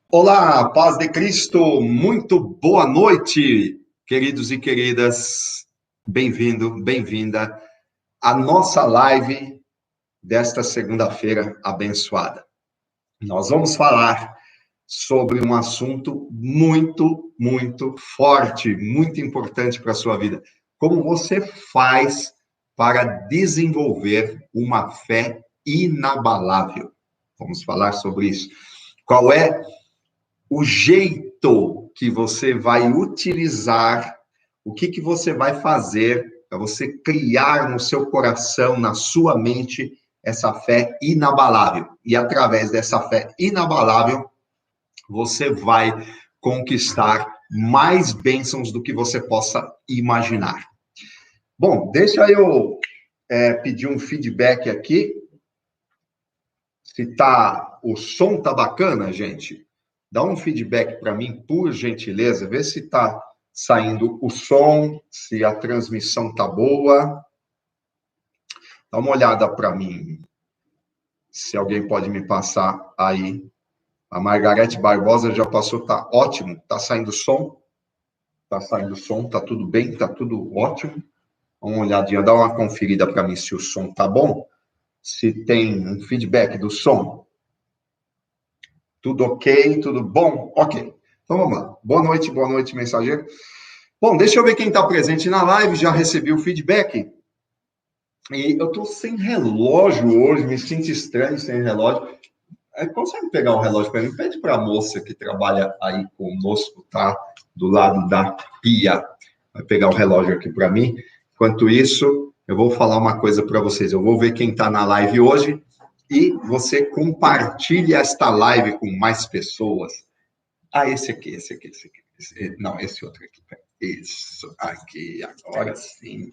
Olá, paz de Cristo, muito boa noite, queridos e queridas. Bem-vindo, bem-vinda à nossa live desta segunda-feira abençoada. Nós vamos falar sobre um assunto muito forte, muito importante para a sua vida. Como você faz para desenvolver uma fé inabalável? Vamos falar sobre isso. Qual é o jeito que você vai utilizar, o que você vai fazer para você criar no seu coração, na sua mente, essa fé inabalável. E através dessa fé inabalável, você vai conquistar mais bênçãos do que você possa imaginar. Bom, deixa eu pedir um feedback aqui. Se o som tá bacana, gente. Dá um feedback para mim, por gentileza, vê se está saindo o som, se a transmissão tá boa. Dá uma olhada para mim, se alguém pode me passar aí. A Margarete Barbosa já passou, tá ótimo. Tá saindo som? Tá saindo som, tá tudo bem, tá tudo ótimo. Dá uma olhadinha, dá uma conferida para mim se o som tá bom, se tem um feedback do som. Tudo ok? Tudo bom? Ok. Então vamos lá. Boa noite, mensageiro. Bom, deixa eu ver quem está presente na live. Já recebi o feedback. E eu estou sem relógio hoje, me sinto estranho sem relógio. Consegue pegar o relógio para mim? Pede para a moça que trabalha aí conosco, tá? Do lado da pia. Vai pegar o relógio aqui para mim. Enquanto isso, eu vou falar uma coisa para vocês. Eu vou ver quem está na live hoje e você compartilha esta live com mais pessoas. Esse aqui. Não, esse outro aqui. Isso, aqui, agora sim.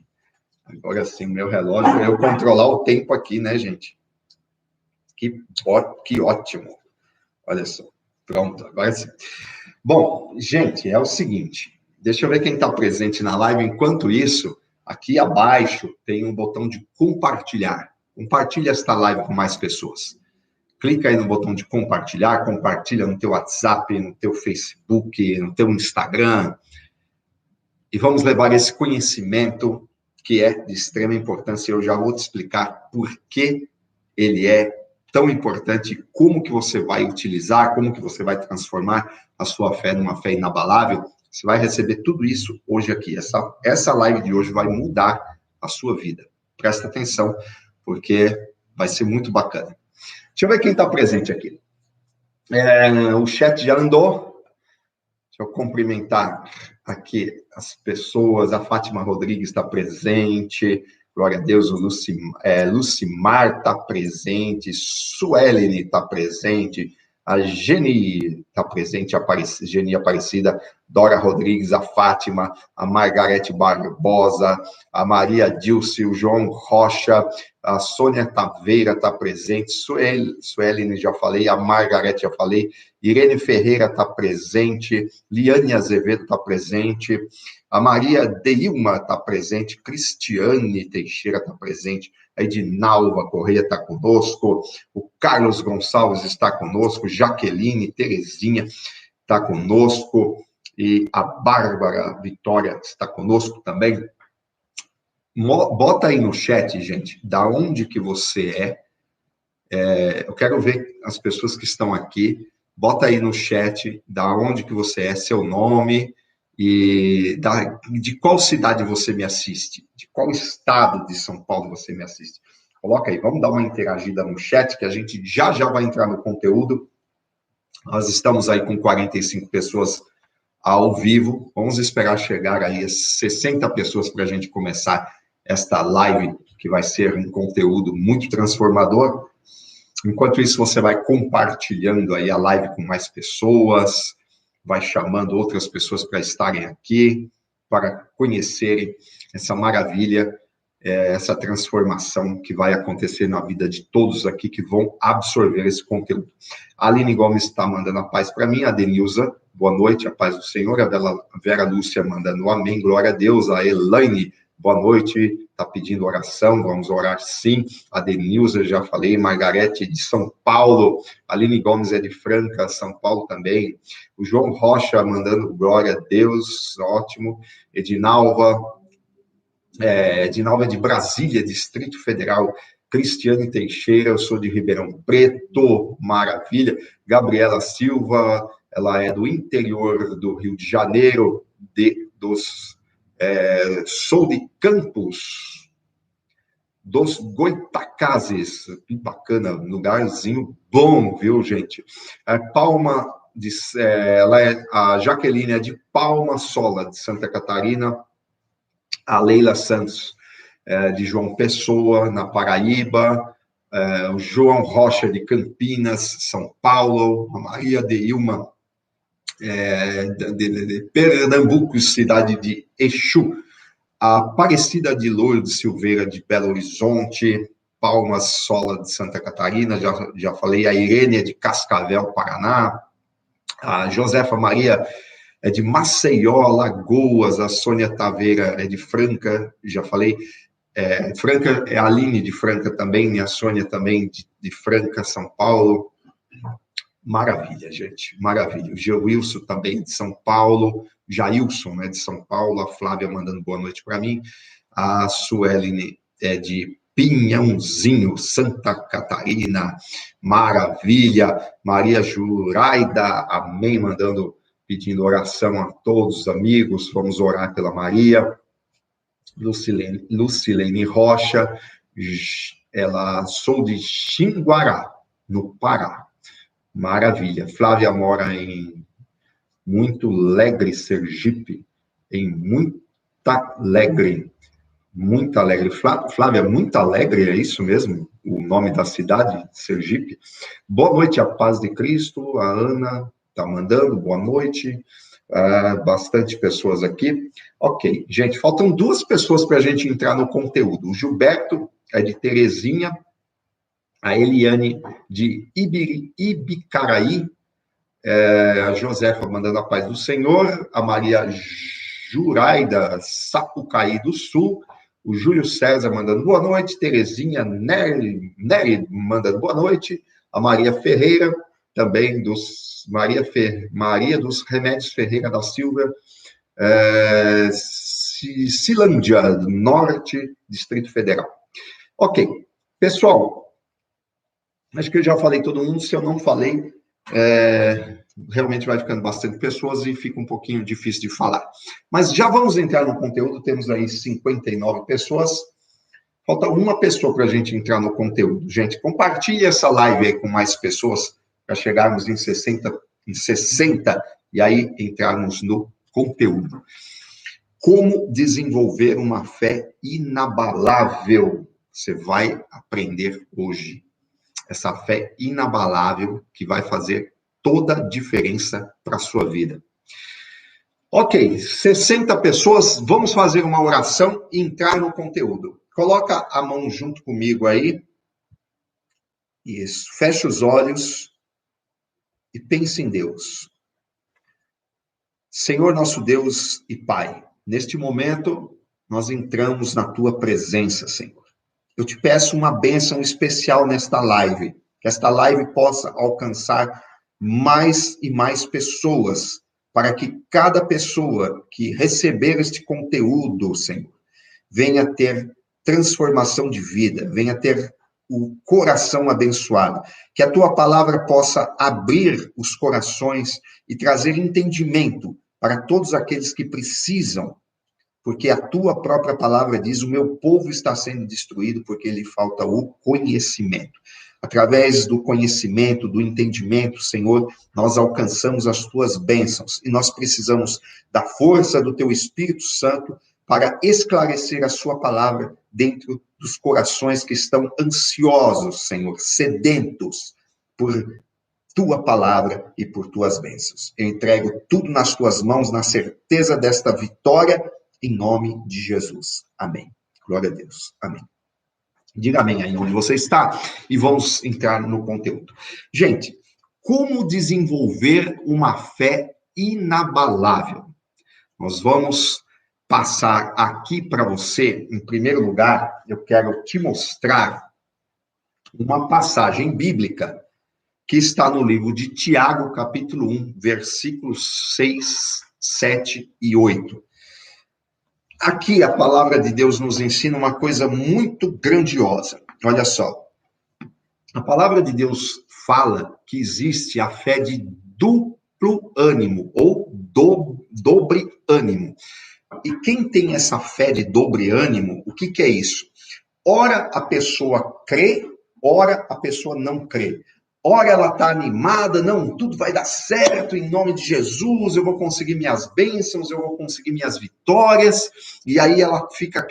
Agora sim, meu relógio, eu controlar o tempo aqui, né, gente? Que ótimo. Olha só. Pronto, agora sim. Bom, gente, é o seguinte. Deixa eu ver quem está presente na live. Enquanto isso, aqui abaixo tem um botão de compartilhar. Compartilha esta live com mais pessoas. Clica aí no botão de compartilhar, compartilha no teu WhatsApp, no teu Facebook, no teu Instagram. E vamos levar esse conhecimento que é de extrema importância. Eu já vou te explicar por que ele é tão importante, como que você vai utilizar, como que você vai transformar a sua fé numa fé inabalável. Você vai receber tudo isso hoje aqui. Essa live de hoje vai mudar a sua vida. Presta atenção, porque vai ser muito bacana. Deixa eu ver quem está presente aqui. O chat já andou. Deixa eu cumprimentar aqui as pessoas. A Fátima Rodrigues está presente. Glória a Deus. O Lucimar está presente. Suelene está presente. A Geni está presente. Geni Aparecida. Dora Rodrigues. A Fátima. A Margarete Barbosa. A Maria Dilce. O João Rocha. A Sônia Taveira está presente. Suelene já falei. A Margarete já falei. Irene Ferreira está presente, Liane Azevedo está presente, a Maria Deilma está presente, Cristiane Teixeira está presente, a Edinalva Correia está conosco, o Carlos Gonçalves está conosco, Jaqueline Terezinha está conosco, e a Bárbara Vitória está conosco também. Bota aí no chat, gente, da onde que você é. Eu quero ver as pessoas que estão aqui. Bota aí no chat da onde que você é, seu nome e de qual cidade você me assiste, de qual estado de São Paulo você me assiste. Coloca aí, vamos dar uma interagida no chat, que a gente já vai entrar no conteúdo. Nós estamos aí com 45 pessoas ao vivo. Vamos esperar chegar aí as 60 pessoas para a gente começar esta live, que vai ser um conteúdo muito transformador. Enquanto isso, você vai compartilhando aí a live com mais pessoas, vai chamando outras pessoas para estarem aqui, para conhecerem essa maravilha, essa transformação que vai acontecer na vida de todos aqui que vão absorver esse conteúdo. A Aline Gomes está mandando a paz para mim, a Denilza, boa noite, a paz do Senhor, a Vera Lúcia mandando amém, glória a Deus, a Elaine boa noite, está pedindo oração, vamos orar sim. A Denilza, já falei, Margarete de São Paulo, Aline Gomes é de Franca, São Paulo também, o João Rocha mandando glória a Deus, ótimo, Edinalva de Brasília, Distrito Federal, Cristiane Teixeira, eu sou de Ribeirão Preto, maravilha, Gabriela Silva, ela é do interior do Rio de Janeiro, sou de Campos, dos Goitacazes, que bacana, lugarzinho bom, viu, gente? A Jaqueline é de Palma Sola, de Santa Catarina, a Leila Santos, de João Pessoa, na Paraíba, o João Rocha, de Campinas, São Paulo, a Maria Deilma, de Pernambuco, cidade de Exu, a Aparecida de Lourdes Silveira, de Belo Horizonte, Palmas Sola, de Santa Catarina, já falei, a Irene, de Cascavel, Paraná, a Josefa Maria é de Maceió, Lagoas, a Sônia Taveira é de Franca, já falei, Franca, a Aline de Franca também, e a Sônia também de Franca, São Paulo. Maravilha, gente, maravilha. O Geilson também de São Paulo, Jailson, né, de São Paulo, a Flávia mandando boa noite para mim, a Sueline é de Pinhãozinho, Santa Catarina, maravilha. Maria Juraida, amém, pedindo oração a todos os amigos, vamos orar pela Maria. Lucilene Rocha, sou de Xinguará, no Pará. Maravilha. Flávia mora em Muito Alegre, Sergipe. Em Muita Alegre. Muito Alegre. Flávia, Muito Alegre, é isso mesmo? O nome da cidade, Sergipe? Boa noite, a paz de Cristo. A Ana está mandando, boa noite. Bastante pessoas aqui. Ok, gente, faltam 2 pessoas para a gente entrar no conteúdo. O Gilberto é de Terezinha, a Eliane de Ibicaraí, a Josefa mandando a paz do Senhor, a Maria Juraida, Sapucaí do Sul, o Júlio César mandando boa noite, Terezinha Nery mandando boa noite, a Maria Ferreira, também Maria dos Remédios Ferreira da Silva, Cilândia, Norte, Distrito Federal. Ok, pessoal, acho que eu já falei todo mundo, se eu não falei, realmente vai ficando bastante pessoas e fica um pouquinho difícil de falar. Mas já vamos entrar no conteúdo, temos aí 59 pessoas, falta uma pessoa para a gente entrar no conteúdo. Gente, compartilhe essa live aí com mais pessoas, para chegarmos em 60 e aí entrarmos no conteúdo. Como desenvolver uma fé inabalável? Você vai aprender hoje. Essa fé inabalável que vai fazer toda a diferença para a sua vida. Ok, 60 pessoas, vamos fazer uma oração e entrar no conteúdo. Coloca a mão junto comigo aí. Isso, fecha os olhos e pense em Deus. Senhor nosso Deus e Pai, neste momento nós entramos na Tua presença, Senhor. Eu te peço uma bênção especial nesta live, que esta live possa alcançar mais e mais pessoas, para que cada pessoa que receber este conteúdo, Senhor, venha ter transformação de vida, venha ter o coração abençoado, que a Tua palavra possa abrir os corações e trazer entendimento para todos aqueles que precisam, porque a Tua própria palavra diz, o meu povo está sendo destruído porque lhe falta o conhecimento. Através do conhecimento, do entendimento, Senhor, nós alcançamos as Tuas bênçãos e nós precisamos da força do Teu Espírito Santo para esclarecer a Sua palavra dentro dos corações que estão ansiosos, Senhor, sedentos por Tua palavra e por Tuas bênçãos. Eu entrego tudo nas Tuas mãos, na certeza desta vitória, em nome de Jesus. Amém. Glória a Deus. Amém. Diga amém aí onde você está e vamos entrar no conteúdo. Gente, como desenvolver uma fé inabalável? Nós vamos passar aqui para você, em primeiro lugar, eu quero te mostrar uma passagem bíblica que está no livro de Tiago, capítulo 1, versículos 6, 7 e 8. Aqui a palavra de Deus nos ensina uma coisa muito grandiosa. Olha só. A palavra de Deus fala que existe a fé de duplo ânimo, ou dobre ânimo. E quem tem essa fé de dobre ânimo, o que é isso? Ora a pessoa crê, ora a pessoa não crê. Ora ela está animada, não, tudo vai dar certo em nome de Jesus, eu vou conseguir minhas bênçãos, eu vou conseguir minhas vitórias, e aí ela fica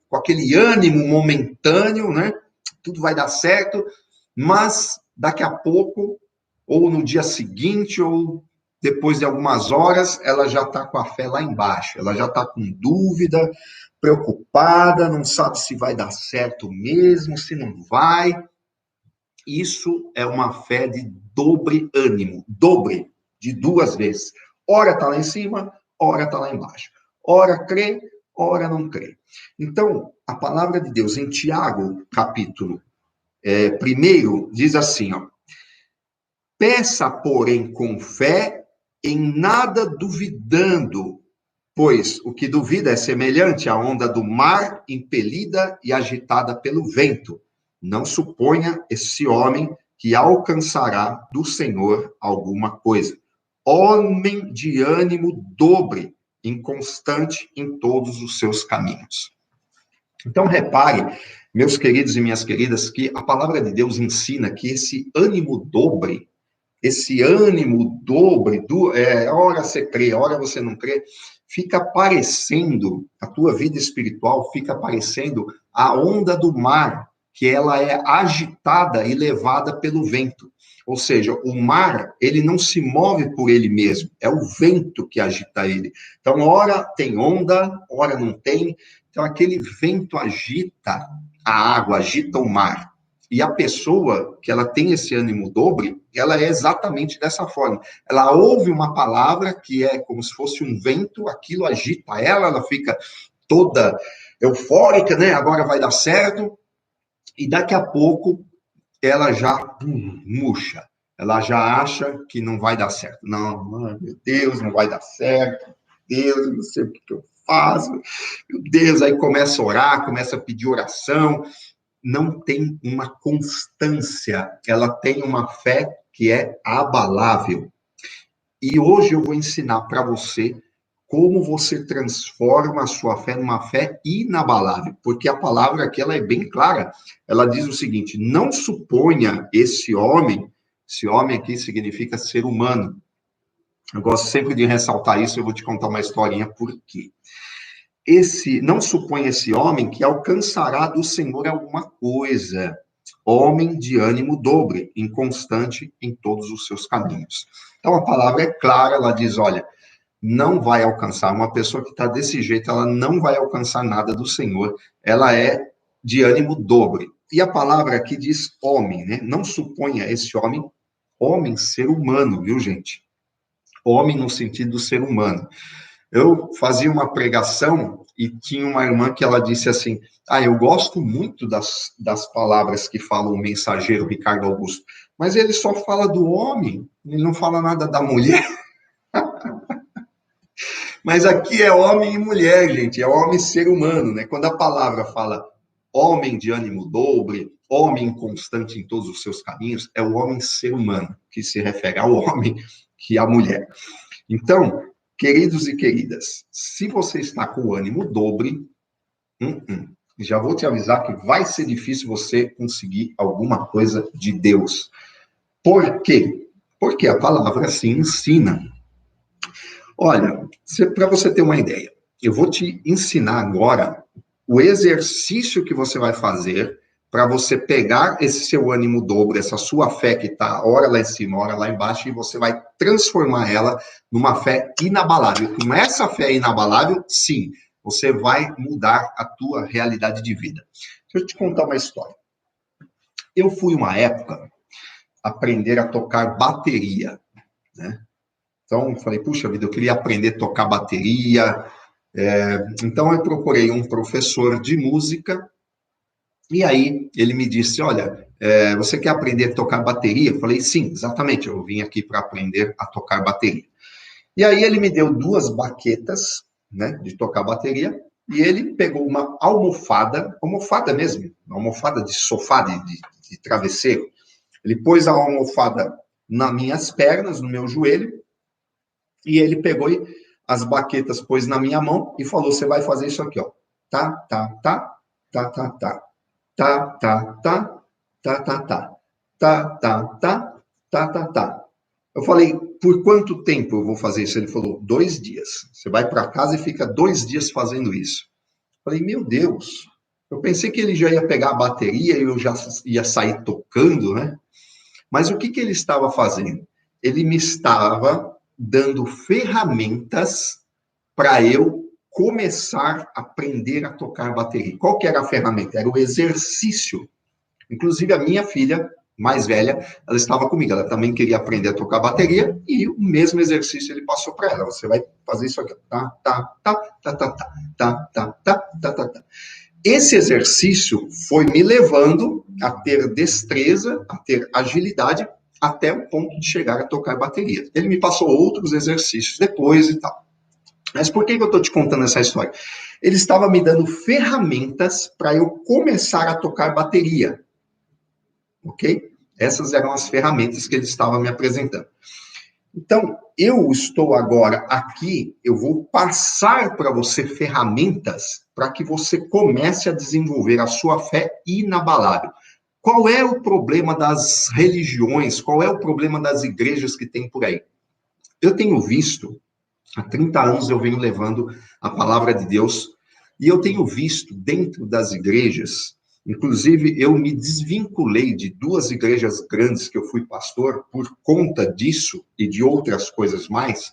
com aquele ânimo momentâneo, né? Tudo vai dar certo, mas daqui a pouco, ou no dia seguinte, ou depois de algumas horas, ela já está com a fé lá embaixo, ela já está com dúvida, preocupada, não sabe se vai dar certo mesmo, se não vai. Isso é uma fé de dobre ânimo, dobre, de duas vezes. Ora está lá em cima, ora está lá embaixo. Ora crê, ora não crê. Então, a palavra de Deus em Tiago, capítulo 1, diz assim, ó, peça, porém, com fé, em nada duvidando, pois o que duvida é semelhante à onda do mar, impelida e agitada pelo vento. Não suponha esse homem que alcançará do Senhor alguma coisa. Homem de ânimo dobre, inconstante em todos os seus caminhos. Então, repare, meus queridos e minhas queridas, que a palavra de Deus ensina que esse ânimo dobre, ora você crê, ora você não crê, fica parecendo, a tua vida espiritual fica parecendo a onda do mar, que ela é agitada e levada pelo vento. Ou seja, o mar, ele não se move por ele mesmo, é o vento que agita ele. Então, ora tem onda, ora não tem. Então, aquele vento agita a água, agita o mar. E a pessoa que ela tem esse ânimo dobre, ela é exatamente dessa forma. Ela ouve uma palavra que é como se fosse um vento, aquilo agita ela fica toda eufórica, né? Agora vai dar certo. E daqui a pouco ela já murcha. Ela já acha que não vai dar certo. Não, meu Deus, não vai dar certo. Meu Deus, eu não sei o que eu faço. Meu Deus, aí começa a orar, começa a pedir oração. Não tem uma constância, ela tem uma fé que é abalável. E hoje eu vou ensinar para você como você transforma a sua fé numa fé inabalável, porque a palavra aqui ela é bem clara. Ela diz o seguinte: não suponha esse homem aqui significa ser humano. Eu gosto sempre de ressaltar isso, eu vou te contar uma historinha por quê. Não suponha esse homem que alcançará do Senhor alguma coisa. Homem de ânimo dobre, inconstante em todos os seus caminhos. Então a palavra é clara, ela diz, olha, não vai alcançar. Uma pessoa que está desse jeito, ela não vai alcançar nada do Senhor. Ela é de ânimo dobre. E a palavra aqui diz homem, né? Não suponha esse homem ser humano, viu, gente? Homem no sentido do ser humano. Eu fazia uma pregação e tinha uma irmã que ela disse assim, eu gosto muito das palavras que fala o mensageiro Ricardo Augusto, mas ele só fala do homem, ele não fala nada da mulher. Mas aqui é homem e mulher, gente, é homem e ser humano, né? Quando a palavra fala homem de ânimo dobre, homem inconstante em todos os seus caminhos, é o homem ser humano, que se refere ao homem que à mulher. Então, queridos e queridas, se você está com o ânimo dobre, já vou te avisar que vai ser difícil você conseguir alguma coisa de Deus. Por quê? Porque a palavra assim ensina. Olha, para você ter uma ideia, eu vou te ensinar agora o exercício que você vai fazer para você pegar esse seu ânimo dobro, essa sua fé que está ora lá em cima, ora lá embaixo, e você vai transformar ela numa fé inabalável. Com essa fé inabalável, sim, você vai mudar a tua realidade de vida. Deixa eu te contar uma história. Eu fui uma época aprender a tocar bateria, né? Então, falei, puxa vida, eu queria aprender a tocar bateria, Então, eu procurei um professor de música, e aí ele me disse, olha, você quer aprender a tocar bateria? Eu falei, sim, exatamente, eu vim aqui para aprender a tocar bateria. E aí ele me deu 2 baquetas, né, de tocar bateria, e ele pegou uma almofada mesmo, uma almofada de sofá, de travesseiro. Ele pôs a almofada nas minhas pernas, no meu joelho, e ele pegou as baquetas, pôs na minha mão e falou, você vai fazer isso aqui, ó. Tá, tá, tá, tá, tá, tá. Tá, tá, tá, tá, tá, tá. Tá, tá, tá, tá, tá, tá. Eu falei, por quanto tempo eu vou fazer isso? Ele falou, 2 dias. Você vai para casa e fica 2 dias fazendo isso. Eu falei, meu Deus. Eu pensei que ele já ia pegar a bateria e eu já ia sair tocando, né? Mas o que ele estava fazendo? Ele me estava dando ferramentas para eu começar a aprender a tocar bateria. Qual que era a ferramenta? Era o exercício. Inclusive, a minha filha mais velha, ela estava comigo, ela também queria aprender a tocar bateria, e o mesmo exercício ele passou para ela. Você vai fazer isso aqui. Tá, tá, tá, tá, tá, tá, tá, tá, tá, tá, tá, tá. Esse exercício foi me levando a ter destreza, a ter agilidade, até o ponto de chegar a tocar bateria. Ele me passou outros exercícios depois e tal. Mas por que eu estou te contando essa história? Ele estava me dando ferramentas para eu começar a tocar bateria. Ok? Essas eram as ferramentas que ele estava me apresentando. Então, eu estou agora aqui, eu vou passar para você ferramentas para que você comece a desenvolver a sua fé inabalável. Qual é o problema das religiões? Qual é o problema das igrejas que tem por aí? Eu tenho visto, há 30 anos eu venho levando a palavra de Deus, e eu tenho visto dentro das igrejas, inclusive eu me desvinculei de 2 igrejas grandes que eu fui pastor por conta disso e de outras coisas mais.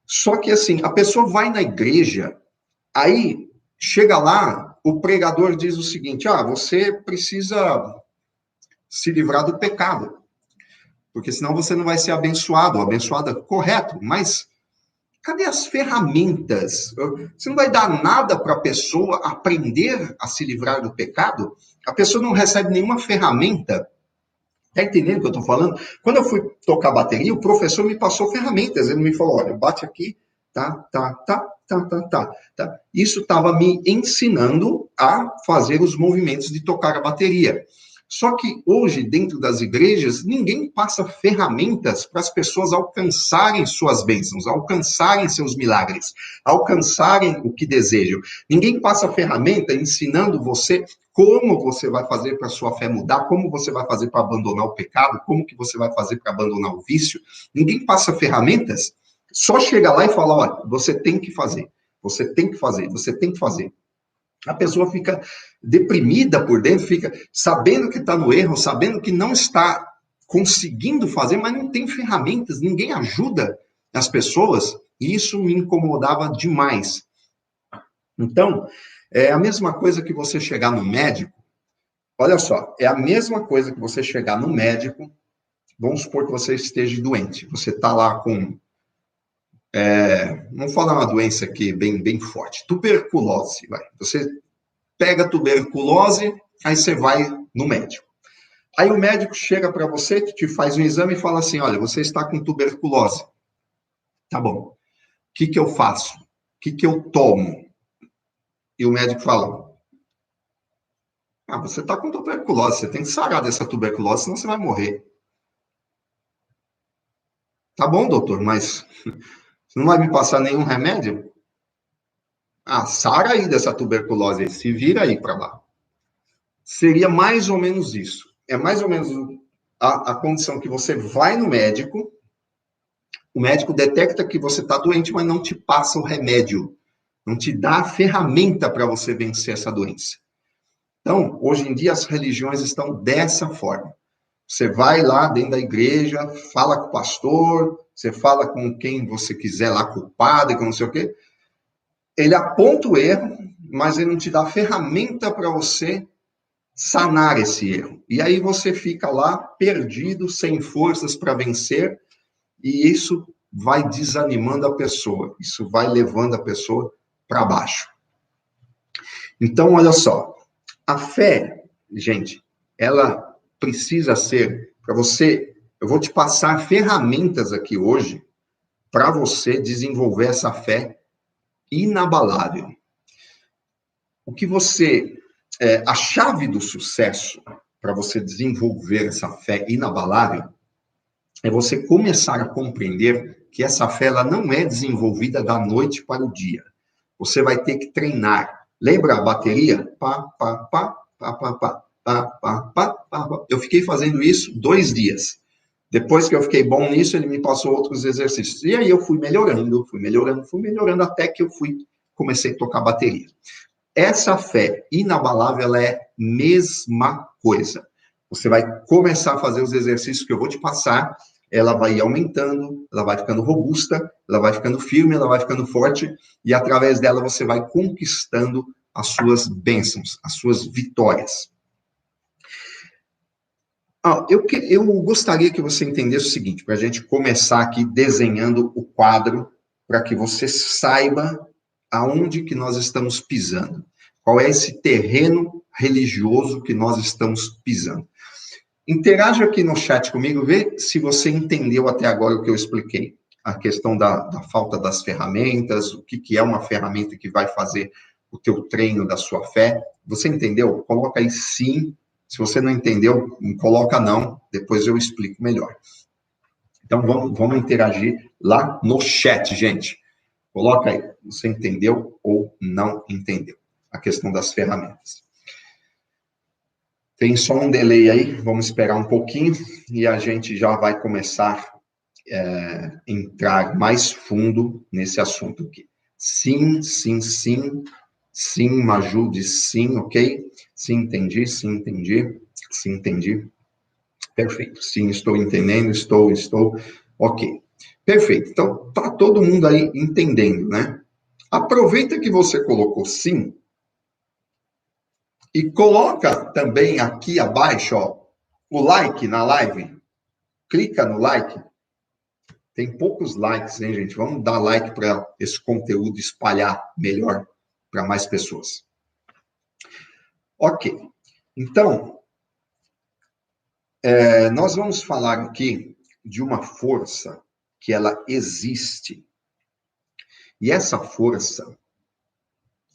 Só que assim, a pessoa vai na igreja, aí chega lá, o pregador diz o seguinte, você precisa se livrar do pecado, porque senão você não vai ser abençoado, ou abençoada, correto, mas cadê as ferramentas? Você não vai dar nada para a pessoa aprender a se livrar do pecado? A pessoa não recebe nenhuma ferramenta. Está entendendo o que eu estou falando? Quando eu fui tocar bateria, o professor me passou ferramentas. Ele me falou, olha, bate aqui, tá, tá, tá, tá, tá, tá. Tá. Isso estava me ensinando a fazer os movimentos de tocar a bateria. Só que hoje, dentro das igrejas, ninguém passa ferramentas para as pessoas alcançarem suas bênçãos, alcançarem seus milagres, alcançarem o que desejam. Ninguém passa ferramenta ensinando você como você vai fazer para a sua fé mudar, como você vai fazer para abandonar o pecado, como que você vai fazer para abandonar o vício. Ninguém passa ferramentas, só chega lá e fala, olha, você tem que fazer, você tem que fazer, você tem que fazer. A pessoa fica deprimida por dentro, fica sabendo que está no erro, sabendo que não está conseguindo fazer, mas não tem ferramentas, ninguém ajuda as pessoas, e isso me incomodava demais. Então, é a mesma coisa que você chegar no médico, olha só, é a mesma coisa que você chegar no médico, vamos supor que você esteja doente, você está lá com, vamos falar uma doença aqui bem forte, tuberculose, vai. Você pega tuberculose, aí você vai no médico. Aí o médico chega para você, te faz um exame e fala assim, olha, você está com tuberculose. Tá bom. O que eu faço? O que eu tomo? E o médico fala, você está com tuberculose, você tem que sarar dessa tuberculose, senão você vai morrer. Tá bom, doutor, mas você não vai me passar nenhum remédio? Sara aí dessa tuberculose, se vira aí para lá. Seria mais ou menos isso. É mais ou menos a condição que você vai no médico, o médico detecta que você está doente, mas não te passa o remédio, não te dá a ferramenta para você vencer essa doença. Então, hoje em dia, as religiões estão dessa forma. Você vai lá dentro da igreja, fala com o pastor, você fala com quem você quiser lá, com o padre, com não sei o quê. Ele aponta o erro, mas ele não te dá a ferramenta para você sanar esse erro. E aí você fica lá perdido, sem forças para vencer, e isso vai desanimando a pessoa, isso vai levando a pessoa para baixo. Então, olha só, a fé, gente, ela precisa ser, para você, eu vou te passar ferramentas aqui hoje para você desenvolver essa fé inabalável. O que você, a chave do sucesso para você desenvolver essa fé inabalável é você começar a compreender que essa fé ela não é desenvolvida da noite para o dia. Você vai ter que treinar. Lembra a bateria? Pá, pá, pá, pá, pá, pá, pá, pá, pá, pá. Eu fiquei fazendo isso 2 dias. Depois que eu fiquei bom nisso, ele me passou outros exercícios. E aí eu fui melhorando, até que eu comecei a tocar bateria. Essa fé inabalável, ela é mesma coisa. Você vai começar a fazer os exercícios que eu vou te passar, ela vai aumentando, ela vai ficando robusta, ela vai ficando firme, ela vai ficando forte, e através dela você vai conquistando as suas bênçãos, as suas vitórias. Eu gostaria que você entendesse o seguinte, para a gente começar aqui desenhando o quadro, para que você saiba aonde que nós estamos pisando. Qual é esse terreno religioso que nós estamos pisando? Interaja aqui no chat comigo, vê se você entendeu até agora o que eu expliquei. A questão da falta das ferramentas, o que é uma ferramenta que vai fazer o teu treino da sua fé. Você entendeu? Coloca aí sim. Se você não entendeu, coloca não. Depois eu explico melhor. Então, vamos interagir lá no chat, gente. Coloca aí, você entendeu ou não entendeu a questão das ferramentas. Tem só um delay aí, vamos esperar um pouquinho e a gente já vai começar a entrar mais fundo nesse assunto aqui. Sim, sim, sim. Sim, Maju diz sim, ok? Sim, entendi, sim, entendi. Sim, entendi. Perfeito. Sim, estou entendendo, estou. Ok. Perfeito. Então, tá todo mundo aí entendendo, né? Aproveita que você colocou sim e coloca também aqui abaixo, ó, o like na live. Clica no like. Tem poucos likes, hein, gente? Vamos dar like para esse conteúdo espalhar melhor para mais pessoas. Ok. Então, nós vamos falar aqui de uma força que ela existe. E essa força,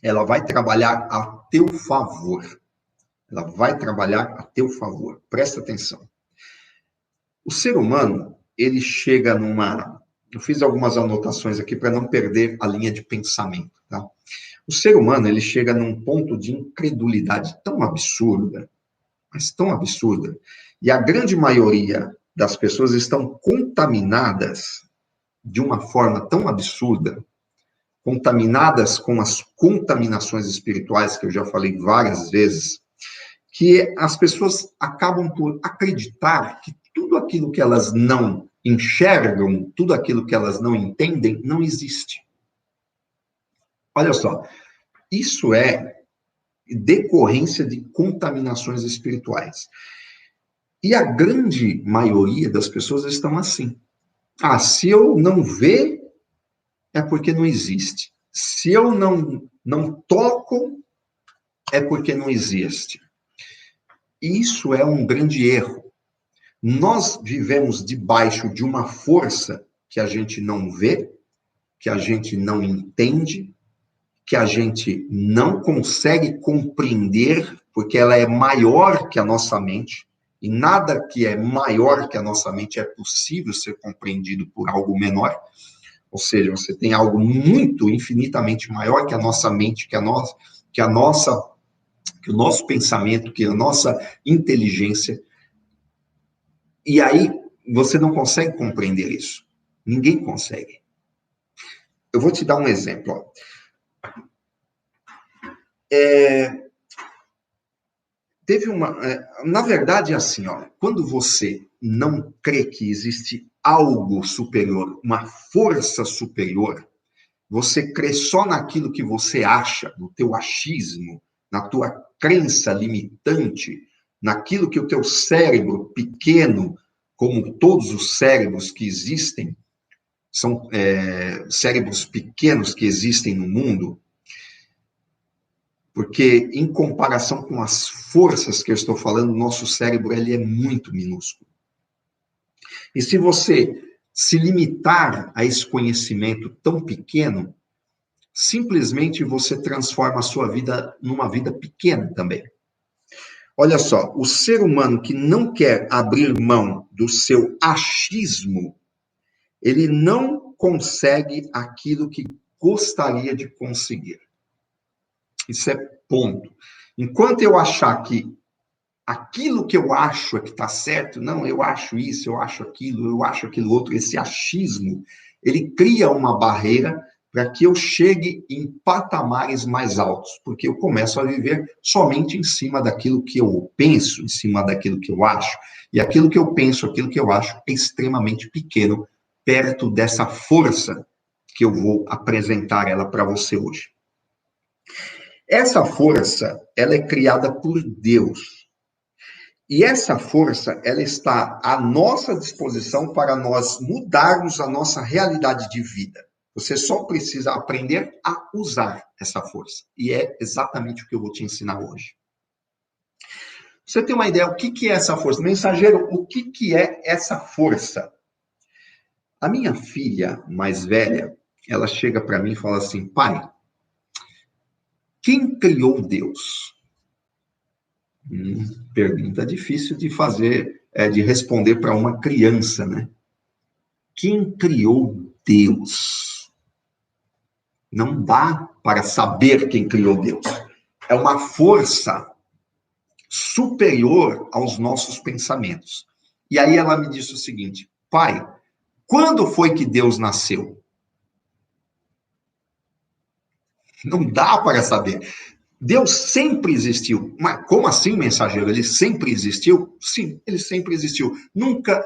ela vai trabalhar a teu favor. Ela vai trabalhar a teu favor. Presta atenção. O ser humano, ele chega numa... Eu fiz algumas anotações aqui para não perder a linha de pensamento, tá? O ser humano, ele chega num ponto de incredulidade tão absurda, mas tão absurda, e a grande maioria das pessoas estão contaminadas de uma forma tão absurda, contaminadas com as contaminações espirituais, que eu já falei várias vezes, que as pessoas acabam por acreditar que tudo aquilo que elas não enxergam, tudo aquilo que elas não entendem, não existe. Olha só, isso é decorrência de contaminações espirituais. E a grande maioria das pessoas estão assim. Se eu não ver, é porque não existe. Se eu não toco, é porque não existe. Isso é um grande erro. Nós vivemos debaixo de uma força que a gente não vê, que a gente não entende, que a gente não consegue compreender, porque ela é maior que a nossa mente, e nada que é maior que a nossa mente é possível ser compreendido por algo menor. Ou seja, você tem algo muito, infinitamente maior que a nossa mente, que o nosso pensamento, que a nossa inteligência. E aí, você não consegue compreender isso. Ninguém consegue. Eu vou te dar um exemplo. Ó. Na verdade, é assim, ó, quando você não crê que existe algo superior, uma força superior, você crê só naquilo que você acha, no teu achismo, na tua crença limitante, naquilo que o teu cérebro pequeno, como todos os cérebros que existem, são cérebros pequenos que existem no mundo, Porque, em comparação com as forças que eu estou falando, o nosso cérebro ele é muito minúsculo. E se você se limitar a esse conhecimento tão pequeno, simplesmente você transforma a sua vida numa vida pequena também. Olha só, o ser humano que não quer abrir mão do seu achismo, ele não consegue aquilo que gostaria de conseguir. Isso é ponto. Enquanto eu achar que aquilo que eu acho é que está certo, não, eu acho isso, eu acho aquilo outro, esse achismo, ele cria uma barreira para que eu chegue em patamares mais altos, porque eu começo a viver somente em cima daquilo que eu penso, em cima daquilo que eu acho, e aquilo que eu penso, aquilo que eu acho é extremamente pequeno, perto dessa força que eu vou apresentar ela para você hoje. Essa força, ela é criada por Deus. E essa força, ela está à nossa disposição para nós mudarmos a nossa realidade de vida. Você só precisa aprender a usar essa força. E é exatamente o que eu vou te ensinar hoje. Você tem uma ideia, o que é essa força? Mensageiro, o que é essa força? A minha filha mais velha, ela chega para mim e fala assim, pai, quem criou Deus? Pergunta difícil de fazer, de responder para uma criança, né? Quem criou Deus? Não dá para saber quem criou Deus. É uma força superior aos nossos pensamentos. E aí ela me disse o seguinte, pai, quando foi que Deus nasceu? Não dá para saber. Deus sempre existiu. Mas como assim, mensageiro? Ele sempre existiu? Sim, ele sempre existiu. Nunca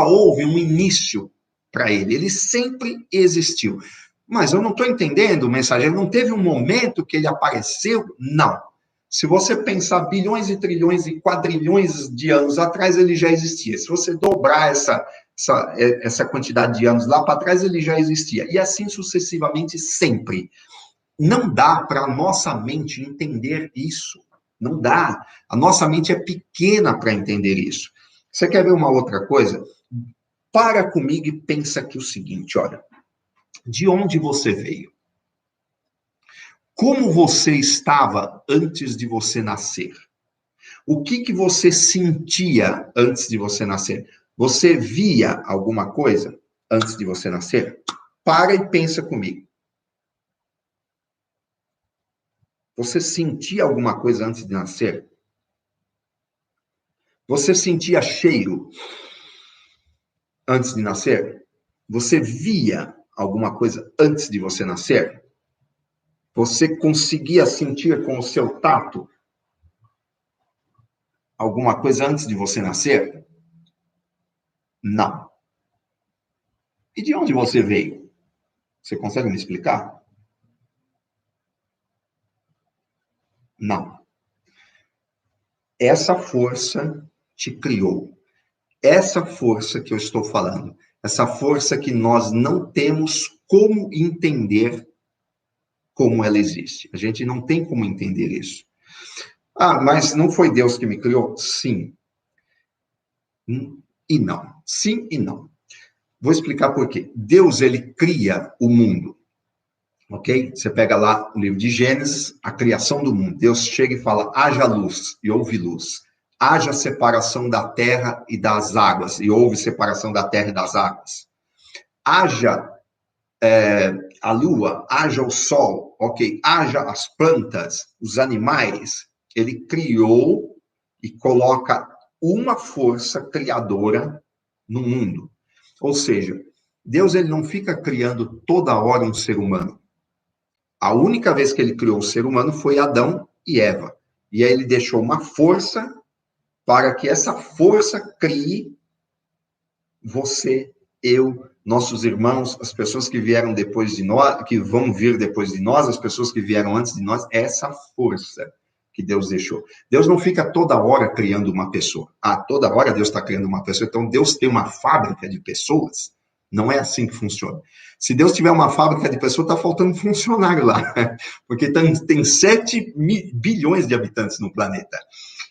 houve um início para ele. Ele sempre existiu. Mas eu não estou entendendo, mensageiro. Não teve um momento que ele apareceu? Não. Se você pensar bilhões e trilhões e quadrilhões de anos atrás, ele já existia. Se você dobrar essa quantidade de anos lá para trás, ele já existia. E assim sucessivamente, sempre. Não dá para a nossa mente entender isso. Não dá. A nossa mente é pequena para entender isso. Você quer ver uma outra coisa? Para comigo e pensa aqui o seguinte, olha. De onde você veio? Como você estava antes de você nascer? O que você sentia antes de você nascer? Você via alguma coisa antes de você nascer? Para e pensa comigo. Você sentia alguma coisa antes de nascer? Você sentia cheiro antes de nascer? Você via alguma coisa antes de você nascer? Você conseguia sentir com o seu tato alguma coisa antes de você nascer? Não. E de onde você veio? Você consegue me explicar? Não. Essa força te criou. Essa força que eu estou falando. Essa força que nós não temos como entender como ela existe. A gente não tem como entender isso. Ah, mas não foi Deus que me criou? Sim. E não. Sim e não. Vou explicar por quê. Deus, ele cria o mundo. Ok? Você pega lá o livro de Gênesis, a criação do mundo. Deus chega e fala, haja luz, e houve luz. Haja separação da terra e das águas, e houve separação da terra e das águas. Haja a lua, haja o sol, ok? Haja as plantas, os animais. Ele criou e coloca uma força criadora no mundo. Ou seja, Deus ele não fica criando toda hora um ser humano. A única vez que ele criou o ser humano foi Adão e Eva. E aí ele deixou uma força para que essa força crie você, eu, nossos irmãos, as pessoas que vieram depois de nós, que vão vir depois de nós, as pessoas que vieram antes de nós, essa força que Deus deixou. Deus não fica toda hora criando uma pessoa. Ah, toda hora Deus está criando uma pessoa, então Deus tem uma fábrica de pessoas? Não é assim que funciona. Se Deus tiver uma fábrica de pessoas, está faltando funcionário lá, porque tem 7 bilhões de habitantes no planeta.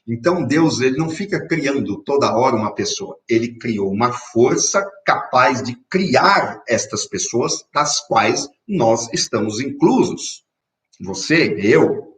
Então, Deus, ele não fica criando toda hora uma pessoa. Ele criou uma força capaz de criar estas pessoas, das quais nós estamos inclusos. Você, eu.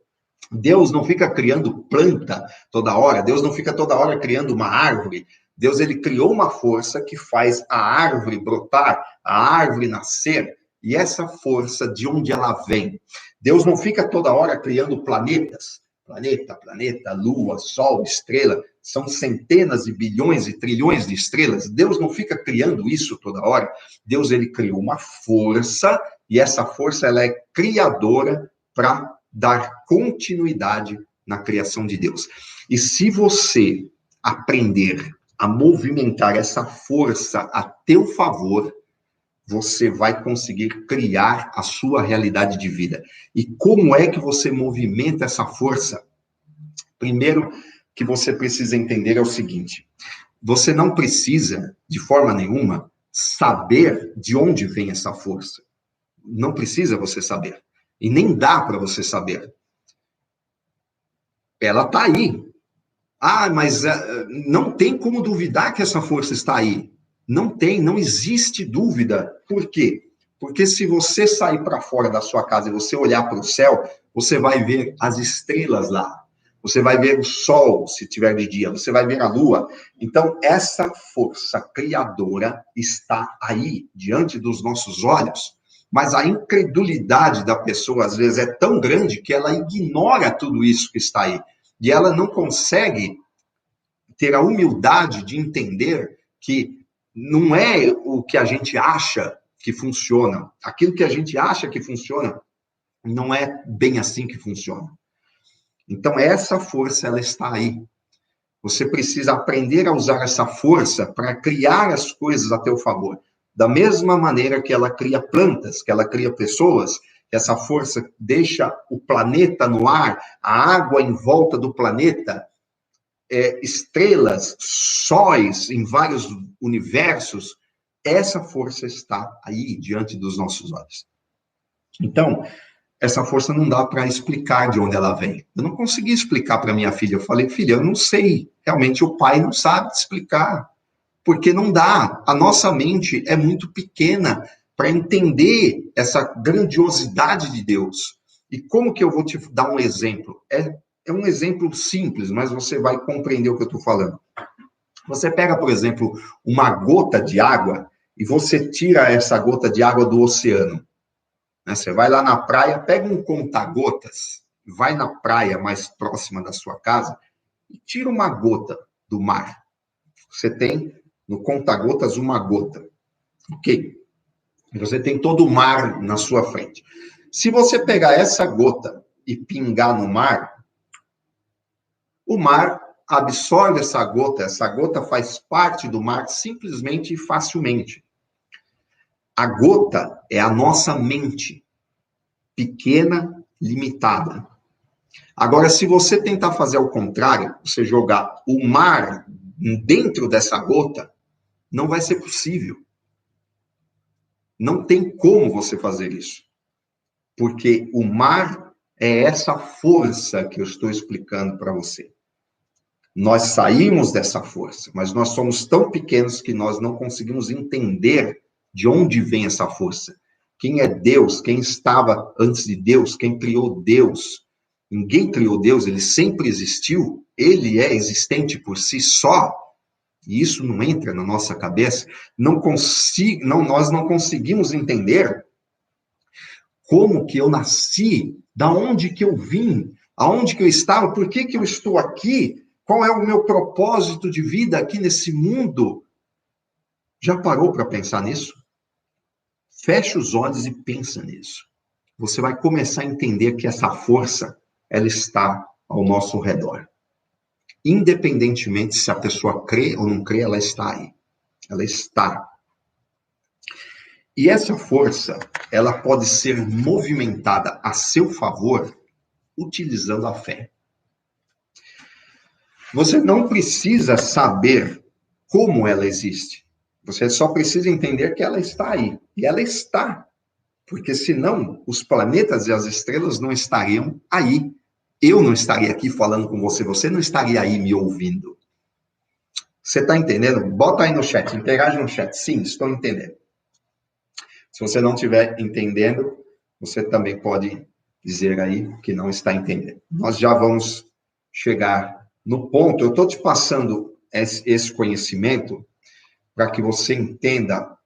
Deus não fica criando planta toda hora. Deus não fica toda hora criando uma árvore. Deus, ele criou uma força que faz a árvore brotar, a árvore nascer. E essa força, de onde ela vem? Deus não fica toda hora criando planetas. Planeta, lua, sol, estrela, são centenas e bilhões e trilhões de estrelas. Deus não fica criando isso toda hora. Deus, ele criou uma força, e essa força, ela é criadora para dar continuidade na criação de Deus. E se você aprender a movimentar essa força a teu favor, você vai conseguir criar a sua realidade de vida. E como é que você movimenta essa força? Primeiro que você precisa entender é o seguinte: você não precisa, de forma nenhuma, saber de onde vem essa força. Não precisa você saber. E nem dá para você saber. Ela está aí. Ah, mas não tem como duvidar que essa força está aí. Não existe dúvida. Por quê? Porque se você sair para fora da sua casa e você olhar para o céu, você vai ver as estrelas lá. Você vai ver o sol, se tiver de dia. Você vai ver a lua. Então, essa força criadora está aí, diante dos nossos olhos. Mas a incredulidade da pessoa, às vezes, é tão grande que ela ignora tudo isso que está aí. E ela não consegue ter a humildade de entender que não é o que a gente acha que funciona. Aquilo que a gente acha que funciona não é bem assim que funciona. Então, essa força, ela está aí. Você precisa aprender a usar essa força para criar as coisas a teu favor. Da mesma maneira que ela cria plantas, que ela cria pessoas, que essa força deixa o planeta no ar, a água em volta do planeta, estrelas, sóis em vários universos, essa força está aí diante dos nossos olhos. Então, essa força não dá para explicar de onde ela vem. Eu não consegui explicar para minha filha. Eu falei, filha, eu não sei. Realmente o pai não sabe explicar. Porque não dá. A nossa mente é muito pequena para entender essa grandiosidade de Deus. E como que eu vou te dar um exemplo? É um exemplo simples, mas você vai compreender o que eu estou falando. Você pega, por exemplo, uma gota de água e você tira essa gota de água do oceano. Você vai lá na praia, pega um conta-gotas, vai na praia mais próxima da sua casa e tira uma gota do mar. Você tem no conta-gotas uma gota. Ok? Você tem todo o mar na sua frente. Se você pegar essa gota e pingar no mar, o mar absorve essa gota faz parte do mar simplesmente e facilmente. A gota é a nossa mente, pequena, limitada. Agora, se você tentar fazer ao contrário, você jogar o mar dentro dessa gota, não vai ser possível. Não tem como você fazer isso. Porque o mar é essa força que eu estou explicando para você. Nós saímos dessa força, mas nós somos tão pequenos que nós não conseguimos entender de onde vem essa força. Quem é Deus? Quem estava antes de Deus? Quem criou Deus? Ninguém criou Deus, ele sempre existiu. Ele é existente por si só. E isso não entra na nossa cabeça. Nós não conseguimos entender como que eu nasci, da onde que eu vim, aonde que eu estava, por que que eu estou aqui, qual é o meu propósito de vida aqui nesse mundo. Já parou para pensar nisso? Feche os olhos e pensa nisso. Você vai começar a entender que essa força, ela está ao nosso redor. Independentemente se a pessoa crê ou não crê, ela está aí. Ela está. E essa força, ela pode ser movimentada a seu favor utilizando a fé. Você não precisa saber como ela existe. Você só precisa entender que ela está aí. E ela está. Porque senão os planetas e as estrelas não estariam aí. Eu não estaria aqui falando com você, você não estaria aí me ouvindo. Você está entendendo? Bota aí no chat, interage no chat. Sim, estou entendendo. Se você não estiver entendendo, você também pode dizer aí que não está entendendo. Nós já vamos chegar no ponto. Eu estou te passando esse conhecimento para que você entenda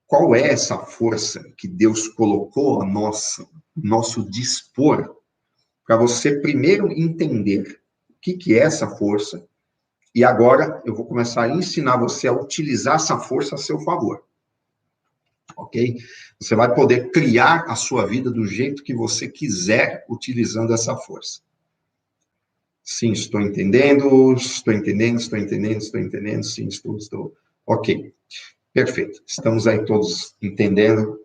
qual é essa força que Deus colocou a nosso dispor, para você primeiro entender o que é essa força, e agora eu vou começar a ensinar você a utilizar essa força a seu favor. Ok? Você vai poder criar a sua vida do jeito que você quiser, utilizando essa força. Sim, estou entendendo, estou entendendo, estou entendendo, estou entendendo, sim, estou. Ok, perfeito. Estamos aí todos entendendo.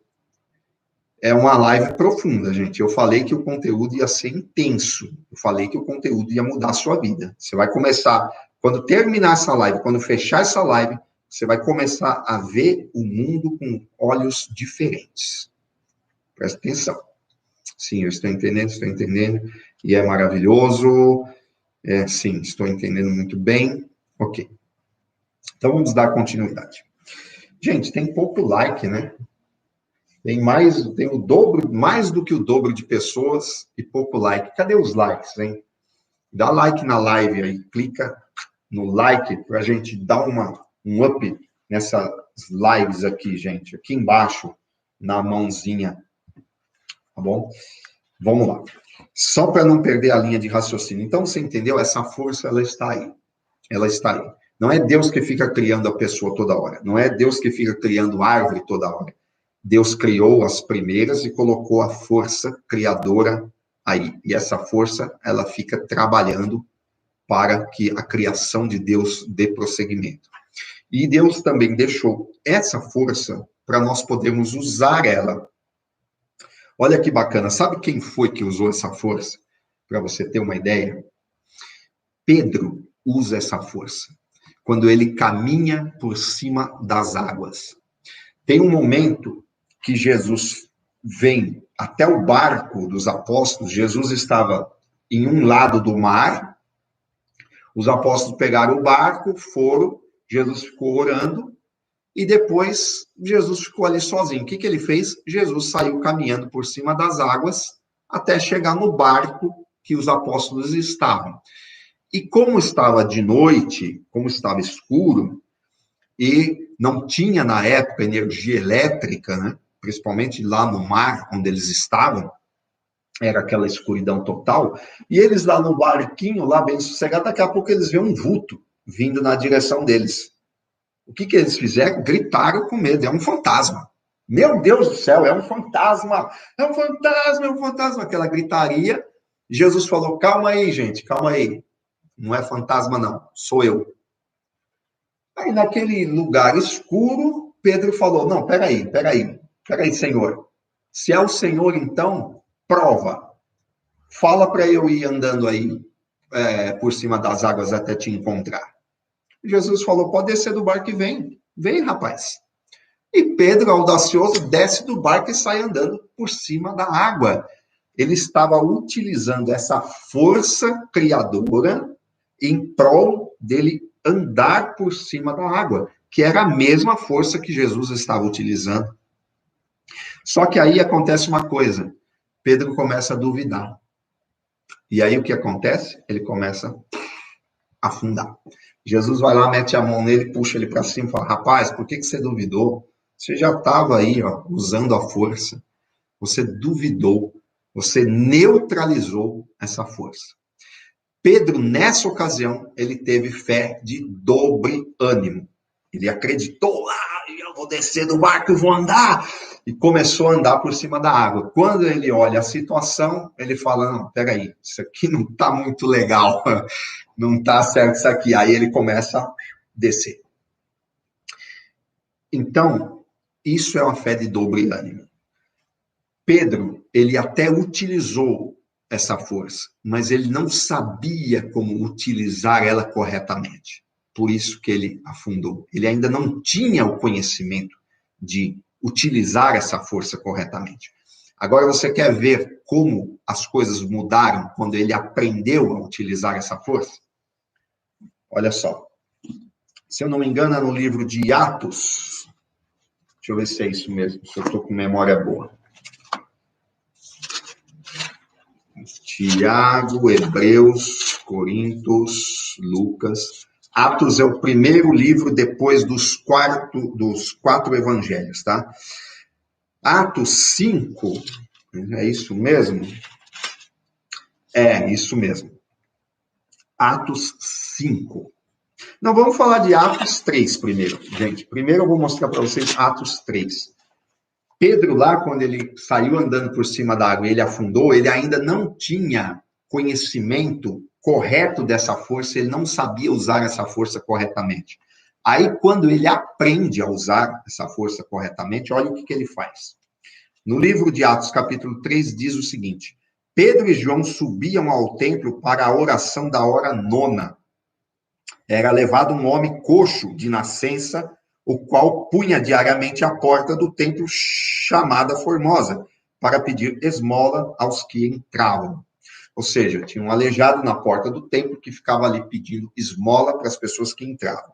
É uma live profunda, gente. Eu falei que o conteúdo ia ser intenso. Eu falei que o conteúdo ia mudar a sua vida. Você vai começar, quando terminar essa live, quando fechar essa live, você vai começar a ver o mundo com olhos diferentes. Presta atenção. Sim, eu estou entendendo, e é maravilhoso. Sim, estou entendendo muito bem. Ok. Então, vamos dar continuidade. Gente, tem pouco like, né? Tem o dobro, mais do que o dobro de pessoas e pouco like. Cadê os likes, hein? Dá like na live aí, clica no like para a gente dar um up nessas lives aqui, gente. Aqui embaixo, na mãozinha. Tá bom? Vamos lá. Só para não perder a linha de raciocínio. Então, você entendeu? Essa força, ela está aí. Ela está aí. Não é Deus que fica criando a pessoa toda hora. Não é Deus que fica criando árvore toda hora. Deus criou as primeiras e colocou a força criadora aí. E essa força, ela fica trabalhando para que a criação de Deus dê prosseguimento. E Deus também deixou essa força para nós podermos usar ela. Olha que bacana. Sabe quem foi que usou essa força? Para você ter uma ideia. Pedro usa essa força quando ele caminha por cima das águas. Tem um momento que Jesus vem até o barco dos apóstolos. Jesus estava em um lado do mar, os apóstolos pegaram o barco, foram, Jesus ficou orando, e depois Jesus ficou ali sozinho. O que ele fez? Jesus saiu caminhando por cima das águas até chegar no barco que os apóstolos estavam. E como estava de noite, como estava escuro, e não tinha na época energia elétrica, né? Principalmente lá no mar, onde eles estavam, era aquela escuridão total, e eles lá no barquinho, lá bem sossegado, daqui a pouco eles vêem um vulto vindo na direção deles. O que eles fizeram? Gritaram com medo, é um fantasma. Meu Deus do céu, é um fantasma, é um fantasma, é um fantasma, aquela gritaria. Jesus falou, calma aí, gente, calma aí. Não é fantasma, não, sou eu. Aí, naquele lugar escuro, Pedro falou, não, peraí, Senhor. Se é o Senhor, então, prova. Fala para eu ir andando aí por cima das águas até te encontrar. Jesus falou, pode descer do barco e vem. Vem, rapaz. E Pedro, audacioso, desce do barco e sai andando por cima da água. Ele estava utilizando essa força criadora em prol dele andar por cima da água, que era a mesma força que Jesus estava utilizando. Só que aí acontece uma coisa, Pedro começa a duvidar. E aí o que acontece? Ele começa a afundar. Jesus vai lá, mete a mão nele, puxa ele para cima e fala, rapaz, por que você duvidou? Você já estava aí, ó, usando a força. Você duvidou, você neutralizou essa força. Pedro, nessa ocasião, ele teve fé de dobre ânimo. Ele acreditou, eu vou descer do barco e vou andar. E começou a andar por cima da água. Quando ele olha a situação, ele fala, não, peraí, isso aqui não está muito legal. Não está certo isso aqui. Aí ele começa a descer. Então, isso é uma fé de dobre ânimo. Pedro, ele até utilizou essa força, mas ele não sabia como utilizar ela corretamente. por isso que ele afundou. Ele ainda não tinha o conhecimento de utilizar essa força corretamente. Agora você quer ver como as coisas mudaram quando ele aprendeu a utilizar essa força? Olha só. Se eu não me engano, é no livro de Atos. Deixa eu ver se é isso mesmo, se eu estou com memória boa. Tiago, Hebreus, Coríntios, Lucas. Atos é o primeiro livro depois dos quatro evangelhos, tá? Atos 5, é isso mesmo? É, isso mesmo. Atos 5. Não, vamos falar de Atos 3 primeiro, gente. Primeiro eu vou mostrar para vocês Atos 3. Pedro lá, quando ele saiu andando por cima da água e ele afundou, ele ainda não tinha conhecimento correto dessa força, ele não sabia usar essa força corretamente. Aí, quando ele aprende a usar essa força corretamente, olha o que ele faz. No livro de Atos, capítulo 3, diz o seguinte: Pedro e João subiam ao templo para a oração da hora nona. Era levado um homem coxo de nascença, o qual punha diariamente a porta do templo chamada Formosa, para pedir esmola aos que entravam. Ou seja, tinha um aleijado na porta do templo que ficava ali pedindo esmola para as pessoas que entravam.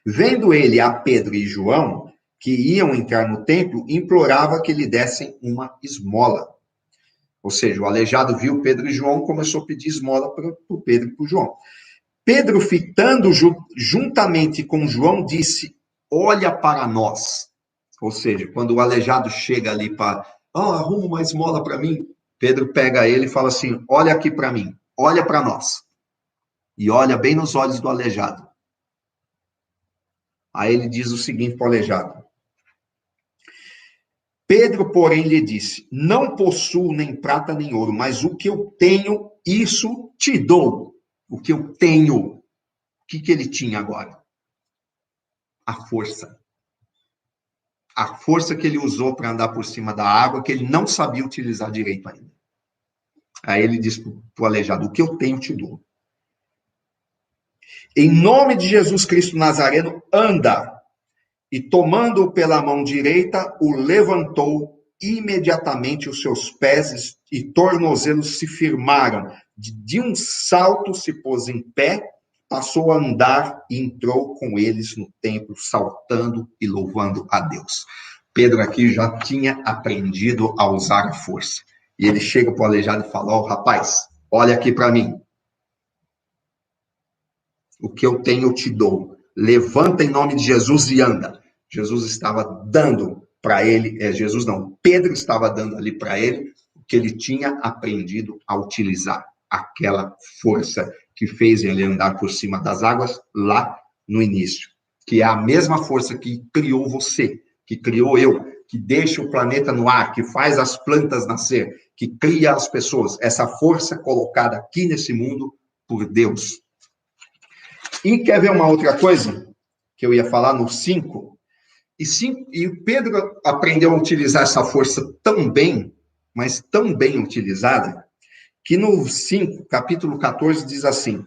Vendo ele a Pedro e João, que iam entrar no templo, implorava que lhe dessem uma esmola. Ou seja, o aleijado viu Pedro e João, começou a pedir esmola para o Pedro e para o João. Pedro, fitando juntamente com João, disse: olha para nós. Ou seja, quando o aleijado chega ali para, arruma uma esmola para mim, Pedro pega ele e fala assim: olha aqui para mim, olha para nós. E olha bem nos olhos do aleijado. Aí ele diz o seguinte para o aleijado: Pedro, porém, lhe disse: não possuo nem prata nem ouro, mas o que eu tenho, isso te dou. O que eu tenho. O que ele tinha agora? A força. A força que ele usou para andar por cima da água, que ele não sabia utilizar direito ainda. Aí ele diz para o aleijado: o que eu tenho, te dou. Em nome de Jesus Cristo Nazareno, anda. E tomando-o pela mão direita, o levantou. Imediatamente os seus pés e tornozelos se firmaram. De um salto se pôs em pé, passou a andar e entrou com eles no templo, saltando e louvando a Deus. Pedro aqui já tinha aprendido a usar a força. E ele chega para o aleijado e fala: rapaz, olha aqui para mim. O que eu tenho eu te dou. Levanta em nome de Jesus e anda. Jesus estava dando para ele, Pedro estava dando ali para ele o que ele tinha aprendido a utilizar, aquela força que fez ele andar por cima das águas lá no início, que é a mesma força que criou você, que criou eu, que deixa o planeta no ar, que faz as plantas nascer, que cria as pessoas, essa força colocada aqui nesse mundo por Deus. E quer ver uma outra coisa que eu ia falar no 5? E Pedro aprendeu a utilizar essa força tão bem, mas tão bem utilizada, que no 5, capítulo 14, diz assim: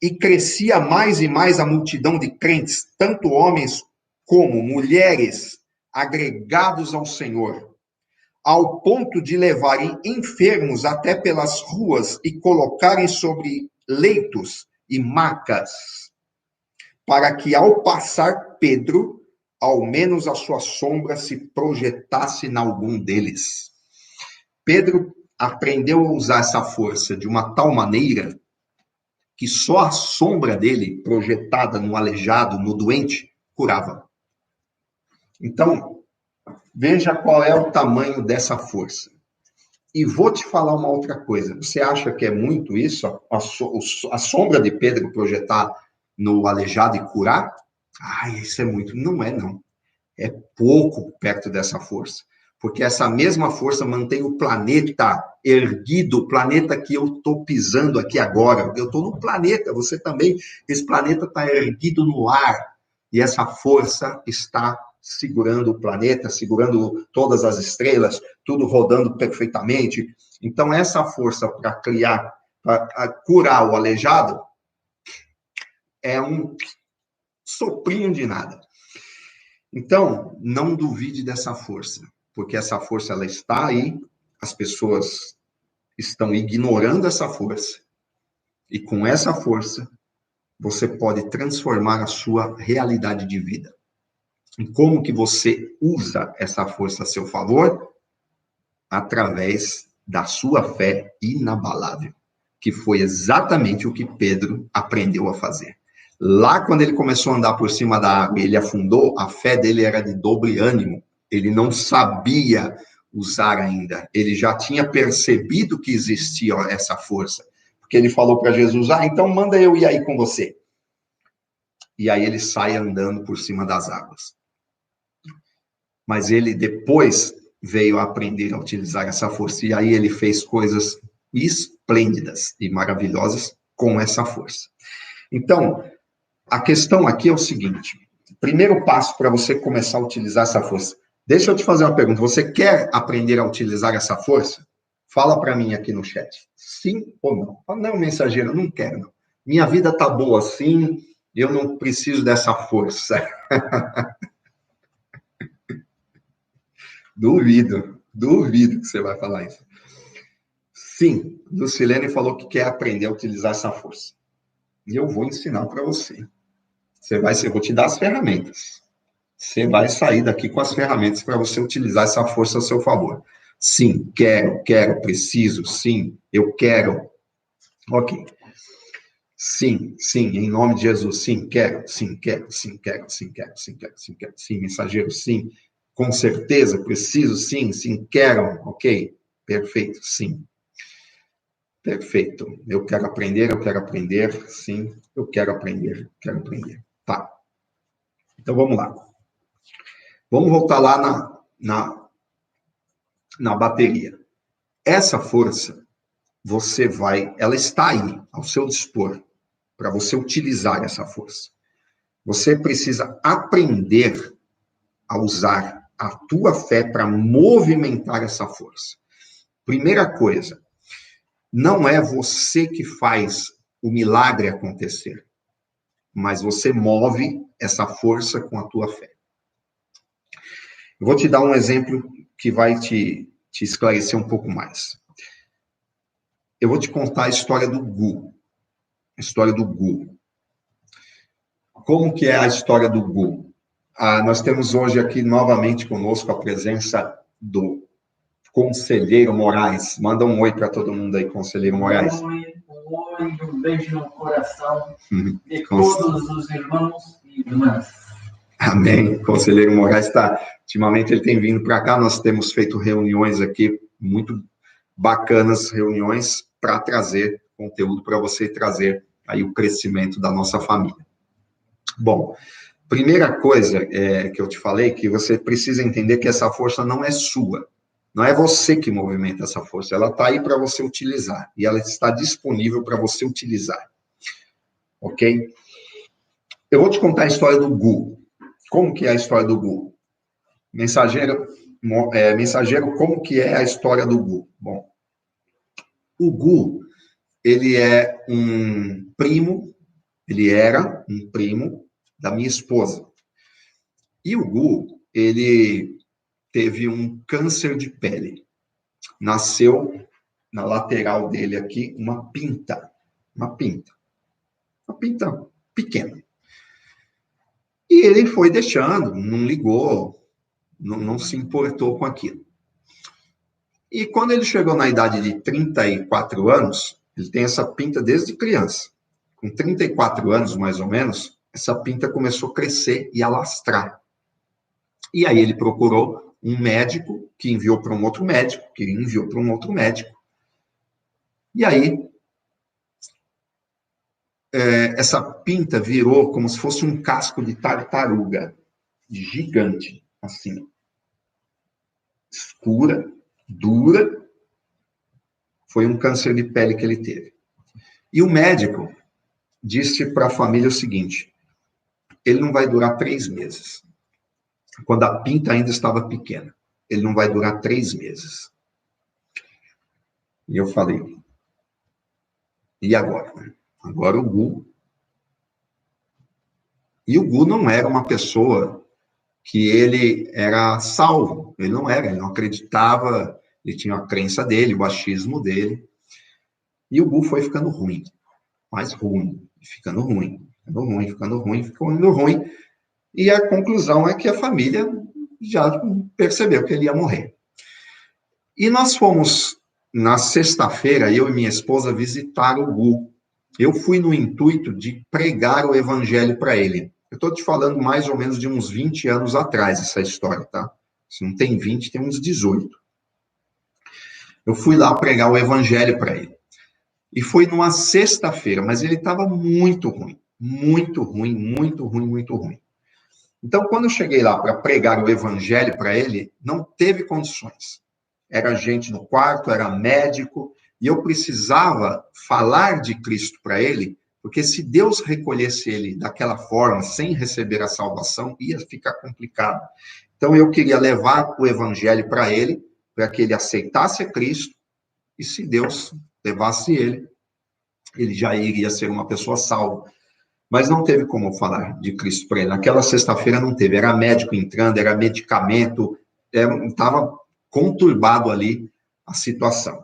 e crescia mais e mais a multidão de crentes, tanto homens como mulheres, agregados ao Senhor, ao ponto de levarem enfermos até pelas ruas e colocarem sobre leitos e macas, para que ao passar Pedro, ao menos a sua sombra se projetasse em algum deles. Pedro aprendeu a usar essa força de uma tal maneira que só a sombra dele, projetada no aleijado, no doente, curava. Então, veja qual é o tamanho dessa força. E vou te falar uma outra coisa. Você acha que é muito isso? A sombra de Pedro projetar no aleijado e curar? Isso é muito. Não é, não. É pouco perto dessa força. Porque essa mesma força mantém o planeta erguido, o planeta que eu estou pisando aqui agora. Eu estou no planeta, você também. Esse planeta está erguido no ar. E essa força está segurando o planeta, segurando todas as estrelas, tudo rodando perfeitamente. Então, essa força para curar o aleijado, é um soprinho de nada. Então, não duvide dessa força, porque essa força ela está aí, as pessoas estão ignorando essa força, e com essa força, você pode transformar a sua realidade de vida. E como que você usa essa força a seu favor? Através da sua fé inabalável, que foi exatamente o que Pedro aprendeu a fazer. Lá, quando ele começou a andar por cima da água, ele afundou, a fé dele era de dobre ânimo. Ele não sabia usar ainda. Ele já tinha percebido que existia essa força. Porque ele falou para Jesus, então manda eu ir aí com você. E aí ele sai andando por cima das águas. Mas ele depois veio a aprender a utilizar essa força. E aí ele fez coisas esplêndidas e maravilhosas com essa força. Então, a questão aqui é o seguinte: primeiro passo para você começar a utilizar essa força. Deixa eu te fazer uma pergunta. Você quer aprender a utilizar essa força? Fala para mim aqui no chat. Sim ou não? Fala, não, mensageiro, não quero, não. Minha vida tá boa assim, eu não preciso dessa força. Duvido que você vai falar isso. Sim, Lucilene falou que quer aprender a utilizar essa força. E eu vou ensinar para você. Eu vou te dar as ferramentas. Você vai sair daqui com as ferramentas para você utilizar essa força a seu favor. Sim, quero, preciso, sim, eu quero. Ok. Sim, em nome de Jesus, sim, quero, sim, mensageiro, sim, com certeza, preciso, sim, quero, ok, perfeito, sim. Perfeito, eu quero aprender, sim, eu quero aprender. Tá, então vamos lá. Vamos voltar lá na bateria. Essa força, ela está aí, ao seu dispor, para você utilizar essa força. Você precisa aprender a usar a tua fé para movimentar essa força. Primeira coisa, não é você que faz o milagre acontecer, mas você move essa força com a tua fé. Eu vou te dar um exemplo que vai te esclarecer um pouco mais. Eu vou te contar a história do Gu. Como que é a história do Gu? Nós temos hoje aqui novamente conosco a presença do Conselheiro Moraes. Manda um oi para todo mundo aí, Conselheiro Moraes. Um beijo no coração de todos os irmãos e irmãs. Amém. Conselheiro Moraes ultimamente ele tem vindo para cá, nós temos feito reuniões aqui, muito bacanas reuniões para trazer conteúdo para você trazer aí o crescimento da nossa família. Bom, primeira coisa que eu te falei, que você precisa entender que essa força não é sua. Não é você que movimenta essa força, ela está aí para você utilizar. E ela está disponível para você utilizar. Ok? Eu vou te contar a história do Gu. Como que é a história do Gu? Mensageiro, como que é a história do Gu? Bom, o Gu, ele era um primo da minha esposa. E o Gu, ele teve um câncer de pele. Nasceu na lateral dele aqui uma pinta pequena. E ele foi deixando, não ligou, não se importou com aquilo. E quando ele chegou na idade de 34 anos, ele tem essa pinta desde criança. Com 34 anos, mais ou menos, essa pinta começou a crescer e alastrar. E aí ele procurou um médico, que enviou para um outro médico, E aí, essa pinta virou como se fosse um casco de tartaruga, gigante, assim. Escura, dura. Foi um câncer de pele que ele teve. E o médico disse para a família o seguinte: ele não vai durar 3 meses. Quando a pinta ainda estava pequena. Ele não vai durar 3 meses. E eu falei, e agora? Agora o Gu E o Gu não era uma pessoa que ele era salvo, ele não acreditava, ele tinha a crença dele, o achismo dele, e o Gu foi ficando ruim, mais ruim, ficando ruim, ficando ruim, e a conclusão é que a família já percebeu que ele ia morrer. E nós fomos, na sexta-feira, eu e minha esposa, visitar o Gu. Eu fui no intuito de pregar o evangelho para ele. Eu estou te falando mais ou menos de uns 20 anos atrás, essa história, tá? Se não tem 20, tem uns 18. Eu fui lá pregar o evangelho para ele. E foi numa sexta-feira, mas ele estava muito ruim. Muito ruim, muito ruim, muito ruim. Então, quando eu cheguei lá para pregar o evangelho para ele, não teve condições. Era gente no quarto, era médico, e eu precisava falar de Cristo para ele, porque se Deus recolhesse ele daquela forma, sem receber a salvação, ia ficar complicado. Então, eu queria levar o evangelho para ele, para que ele aceitasse a Cristo, e se Deus levasse ele, ele já iria ser uma pessoa salva. Mas não teve como falar de Cristo para ele. Naquela sexta-feira não teve. Era médico entrando, era medicamento, estava conturbado ali a situação.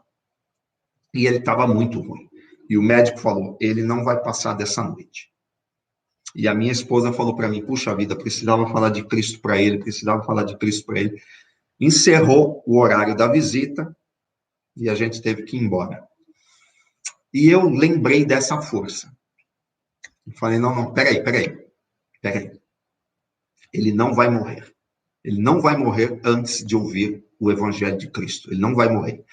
E ele estava muito ruim. E o médico falou, ele não vai passar dessa noite. E a minha esposa falou para mim, puxa vida, precisava falar de Cristo para ele, precisava falar de Cristo para ele. Encerrou o horário da visita e a gente teve que ir embora. E eu lembrei dessa força. Eu falei, não, peraí. Ele não vai morrer. Ele não vai morrer antes de ouvir o evangelho de Cristo. Ele não vai morrer.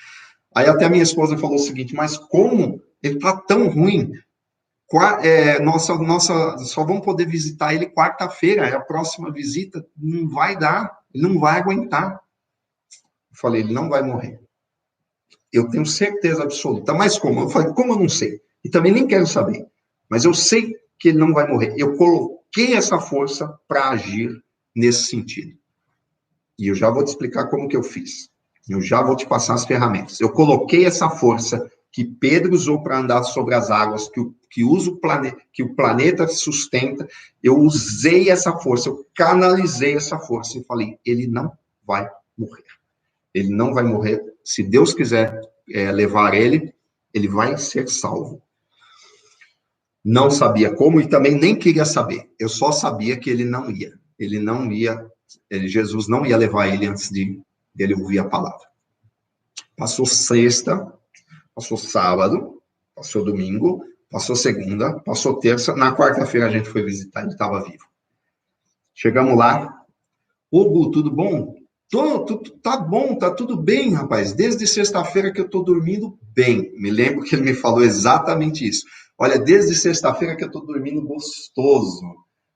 Aí até minha esposa falou o seguinte, mas como ele está tão ruim? Nossa, só vamos poder visitar ele quarta-feira, é a próxima visita, não vai dar, ele não vai aguentar. Eu falei, ele não vai morrer. Eu tenho certeza absoluta. Mas como? Eu falei, como eu não sei? E também nem quero saber. Mas eu sei que ele não vai morrer. Eu coloquei essa força para agir nesse sentido. E eu já vou te explicar como que eu fiz. Eu já vou te passar as ferramentas. Eu coloquei essa força que Pedro usou para andar sobre as águas, que o planeta sustenta. Eu usei essa força, eu canalizei essa força e falei, ele não vai morrer. Ele não vai morrer. Se Deus quiser levar ele, ele vai ser salvo. Não sabia como e também nem queria saber. Eu só sabia que ele não ia. Jesus não ia levar ele antes dele ouvir a palavra. Passou sexta, passou sábado, passou domingo, passou segunda, passou terça. Na quarta-feira a gente foi visitar, ele estava vivo. Chegamos lá. Ô, Gu, tudo bom? Tá bom, tá tudo bem, rapaz. Desde sexta-feira que eu tô dormindo bem. Me lembro que ele me falou exatamente isso. Olha, desde sexta-feira que eu tô dormindo gostoso.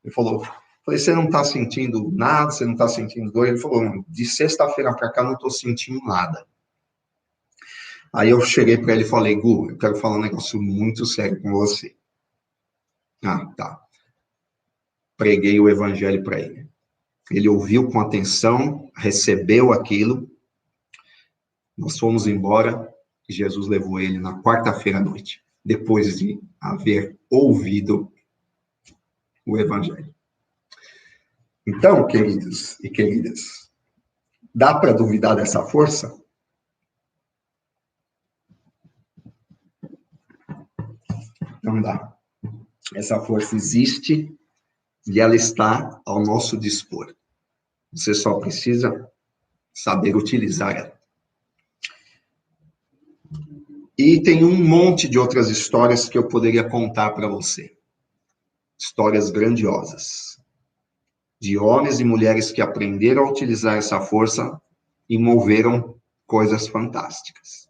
Ele falou, falei, você não tá sentindo nada, você não tá sentindo dor? Ele falou, de sexta-feira para cá não tô sentindo nada. Aí eu cheguei para ele e falei, Gu, eu quero falar um negócio muito sério com você. Ah, tá. Preguei o evangelho para ele. Ele ouviu com atenção, recebeu aquilo. Nós fomos embora e Jesus levou ele na quarta-feira à noite, depois de haver ouvido o evangelho. Então, queridos e queridas, dá para duvidar dessa força? Não dá. Essa força existe e ela está ao nosso dispor. Você só precisa saber utilizar ela. E tem um monte de outras histórias que eu poderia contar para você. Histórias grandiosas. De homens e mulheres que aprenderam a utilizar essa força e moveram coisas fantásticas.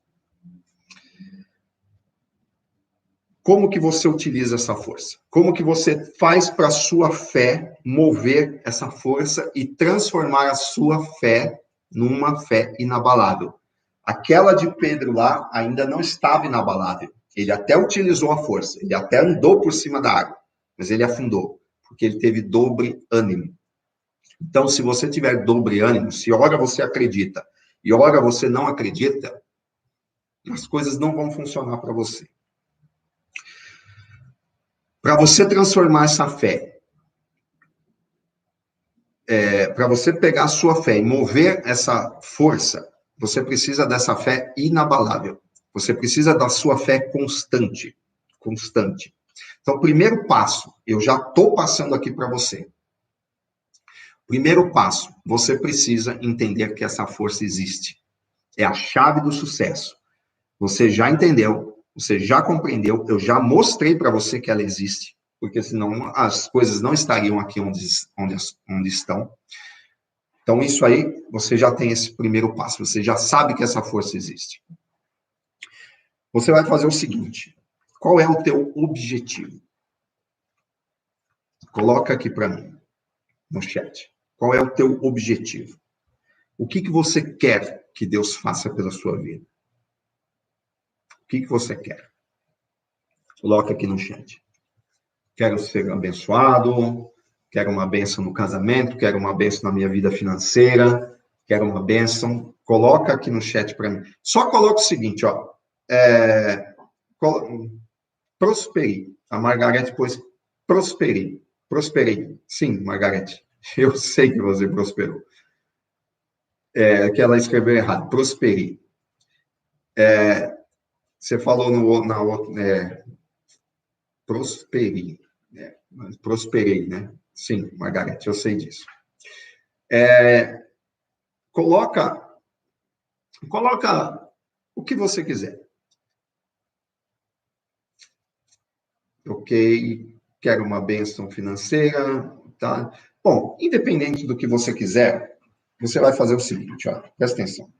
Como que você utiliza essa força? Como que você faz para a sua fé mover essa força e transformar a sua fé numa fé inabalável? Aquela de Pedro lá ainda não estava inabalável. Ele até utilizou a força, ele até andou por cima da água, mas ele afundou, porque ele teve dobre ânimo. Então, se você tiver dobre ânimo, se ora você acredita e ora você não acredita, as coisas não vão funcionar para você. Para você transformar essa fé para você pegar a sua fé e mover essa força, você precisa dessa fé inabalável. Você precisa da sua fé constante. Constante. Então, o primeiro passo, eu já estou passando aqui para você. Primeiro passo, você precisa entender que essa força existe. É a chave do sucesso. Você já entendeu, você já compreendeu, eu já mostrei para você que ela existe, porque senão as coisas não estariam aqui onde estão. Então, isso aí, você já tem esse primeiro passo, você já sabe que essa força existe. Você vai fazer o seguinte, qual é o teu objetivo? Coloca aqui para mim, no chat. Qual é o teu objetivo? O que você quer que Deus faça pela sua vida? O que você quer? Coloca aqui no chat. Quero ser abençoado, quero uma bênção no casamento, quero uma bênção na minha vida financeira, quero uma bênção. Coloca aqui no chat para mim. Só coloca o seguinte, ó. Prospere. A Margarete pôs prospere. Prosperei. Sim, Margarete. Eu sei que você prosperou. Que ela escreveu errado. Prospere. Você falou na outra... prospere. Prosperei, né? Sim, Margarete, eu sei disso. Coloca o que você quiser. Ok, quero uma bênção financeira, tá? Bom, independente do que você quiser, você vai fazer o seguinte, ó, presta atenção.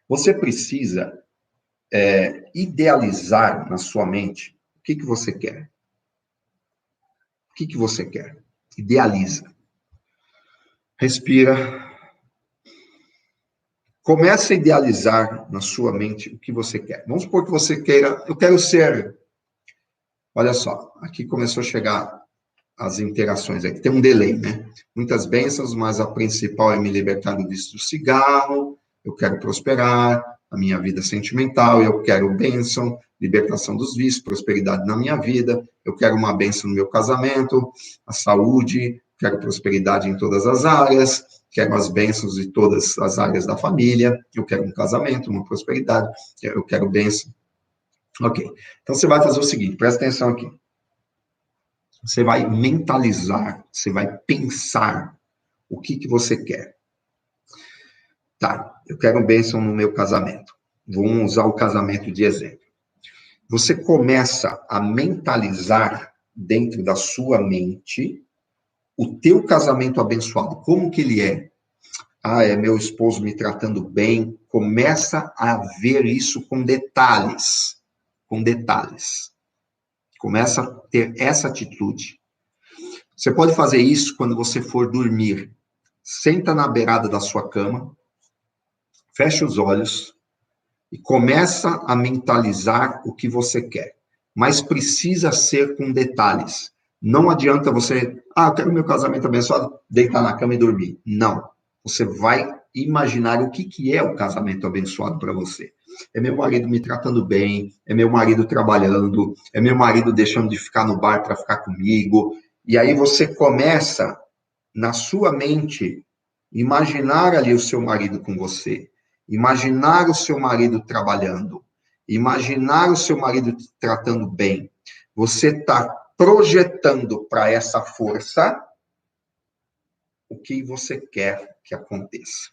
Você precisa idealizar na sua mente o que você quer. O que você quer? Idealiza. Respira. Comece a idealizar na sua mente o que você quer. Vamos supor que você queira, eu quero ser... Olha só, aqui começou a chegar as interações, aqui tem um delay, né? Muitas bênçãos, mas a principal é me libertar do vício do cigarro, eu quero prosperar, a minha vida sentimental, eu quero bênção, libertação dos vícios, prosperidade na minha vida, eu quero uma bênção no meu casamento, a saúde, quero prosperidade em todas as áreas, quero as bênçãos de todas as áreas da família, eu quero um casamento, uma prosperidade, eu quero bênção. Ok, então você vai fazer o seguinte, presta atenção aqui. Você vai mentalizar, você vai pensar o que você quer. Tá, eu quero bênção no meu casamento. Vamos usar o casamento de exemplo. Você começa a mentalizar dentro da sua mente o teu casamento abençoado. Como que ele é? Ah, é meu esposo me tratando bem. Começa a ver isso com detalhes. Com detalhes. Começa a ter essa atitude. Você pode fazer isso quando você for dormir. Senta na beirada da sua cama, fecha os olhos e começa a mentalizar o que você quer. Mas precisa ser com detalhes. Não adianta você, eu quero meu casamento abençoado, deitar na cama e dormir. Não. Você vai imaginar o que é o casamento abençoado para você. É meu marido me tratando bem, é meu marido trabalhando, é meu marido deixando de ficar no bar para ficar comigo. E aí você começa, na sua mente, imaginar ali o seu marido com você, imaginar o seu marido trabalhando, imaginar o seu marido te tratando bem. Você está projetando para essa força o que você quer que aconteça.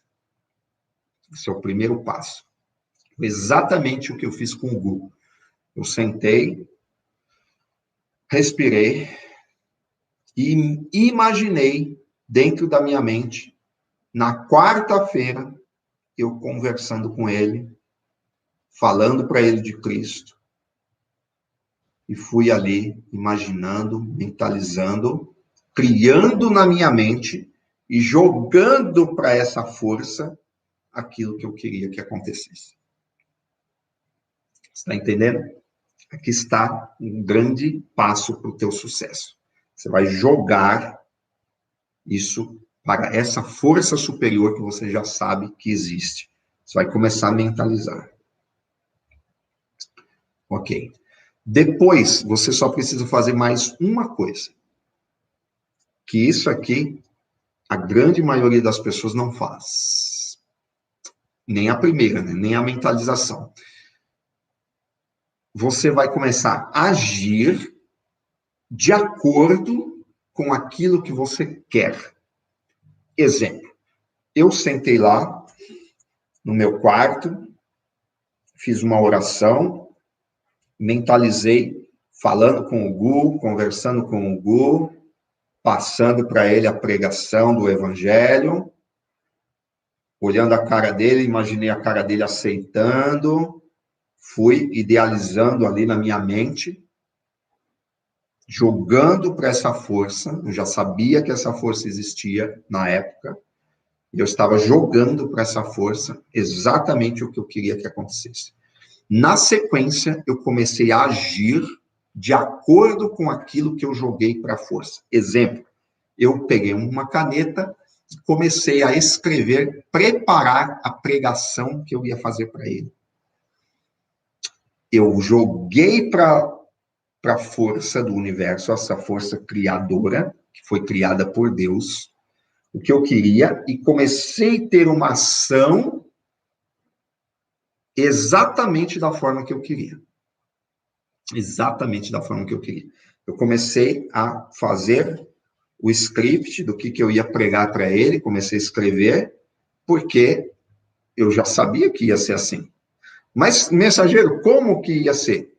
Esse é o primeiro passo. Exatamente o que eu fiz com o Gu. Eu sentei, respirei e imaginei dentro da minha mente, na quarta-feira, eu conversando com ele, falando para ele de Cristo, e fui ali imaginando, mentalizando, criando na minha mente e jogando para essa força aquilo que eu queria que acontecesse. Está entendendo? Aqui está um grande passo para o teu sucesso. Você vai jogar isso para essa força superior que você já sabe que existe. Você vai começar a mentalizar. Ok. Depois, você só precisa fazer mais uma coisa. Que isso aqui a grande maioria das pessoas não faz. Nem a primeira, né? Nem a mentalização. Você vai começar a agir de acordo com aquilo que você quer. Exemplo, eu sentei lá no meu quarto, fiz uma oração, mentalizei, falando com o Gu, conversando com o Gu, passando para ele a pregação do Evangelho, olhando a cara dele, imaginei a cara dele aceitando, fui idealizando ali na minha mente, jogando para essa força, eu já sabia que essa força existia na época, eu estava jogando para essa força exatamente o que eu queria que acontecesse. Na sequência, eu comecei a agir de acordo com aquilo que eu joguei para a força. Exemplo, eu peguei uma caneta e comecei a escrever, preparar a pregação que eu ia fazer para ele. Eu joguei para a força do universo, essa força criadora, que foi criada por Deus, o que eu queria, e comecei a ter uma ação exatamente da forma que eu queria. Exatamente da forma que eu queria. Eu comecei a fazer o script do que eu ia pregar para ele, comecei a escrever, porque eu já sabia que ia ser assim. Mas, mensageiro, como que ia ser?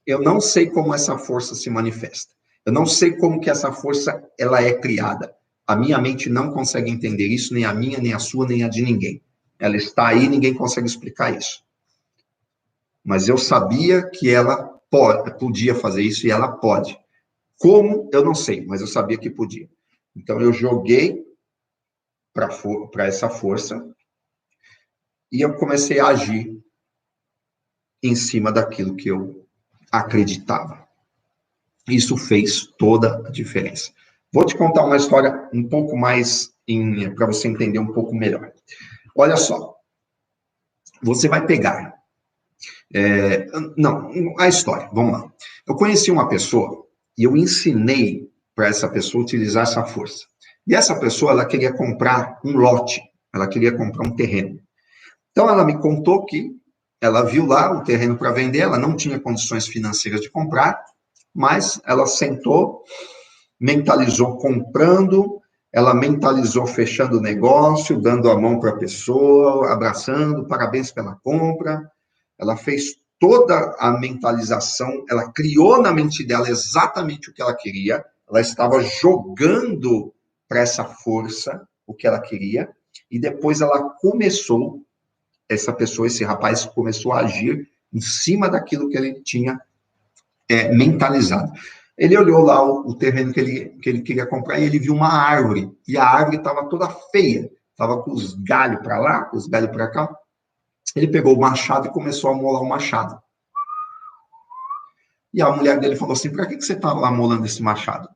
Eu não sei como essa força se manifesta. Eu não sei como que essa força ela é criada. A minha mente não consegue entender isso, nem a minha, nem a sua, nem a de ninguém. Ela está aí, ninguém consegue explicar isso. Mas eu sabia que ela podia fazer isso e ela pode. Como, eu não sei, mas eu sabia que podia. Então, eu joguei para essa força e eu comecei a agir em cima daquilo que eu acreditava. Isso fez toda a diferença. Vou te contar uma história um pouco mais para você entender um pouco melhor. Olha só, você vai pegar... a história, vamos lá. Eu conheci uma pessoa e eu ensinei para essa pessoa utilizar essa força. E essa pessoa, ela queria comprar um lote, ela queria comprar um terreno. Então, ela me contou que ela viu lá o terreno para vender, ela não tinha condições financeiras de comprar, mas ela sentou, mentalizou comprando, ela mentalizou fechando o negócio, dando a mão para a pessoa, abraçando, parabéns pela compra. Ela fez toda a mentalização, ela criou na mente dela exatamente o que ela queria, ela estava jogando para essa força o que ela queria, e depois ela começou, essa pessoa, esse rapaz, começou a agir em cima daquilo que ele tinha mentalizado. Ele olhou lá o terreno que ele queria comprar e ele viu uma árvore, e a árvore estava toda feia, estava com os galhos para lá, com os galhos para cá. Ele pegou o machado e começou a molar o machado. E a mulher dele falou assim, para que você está lá molando esse machado?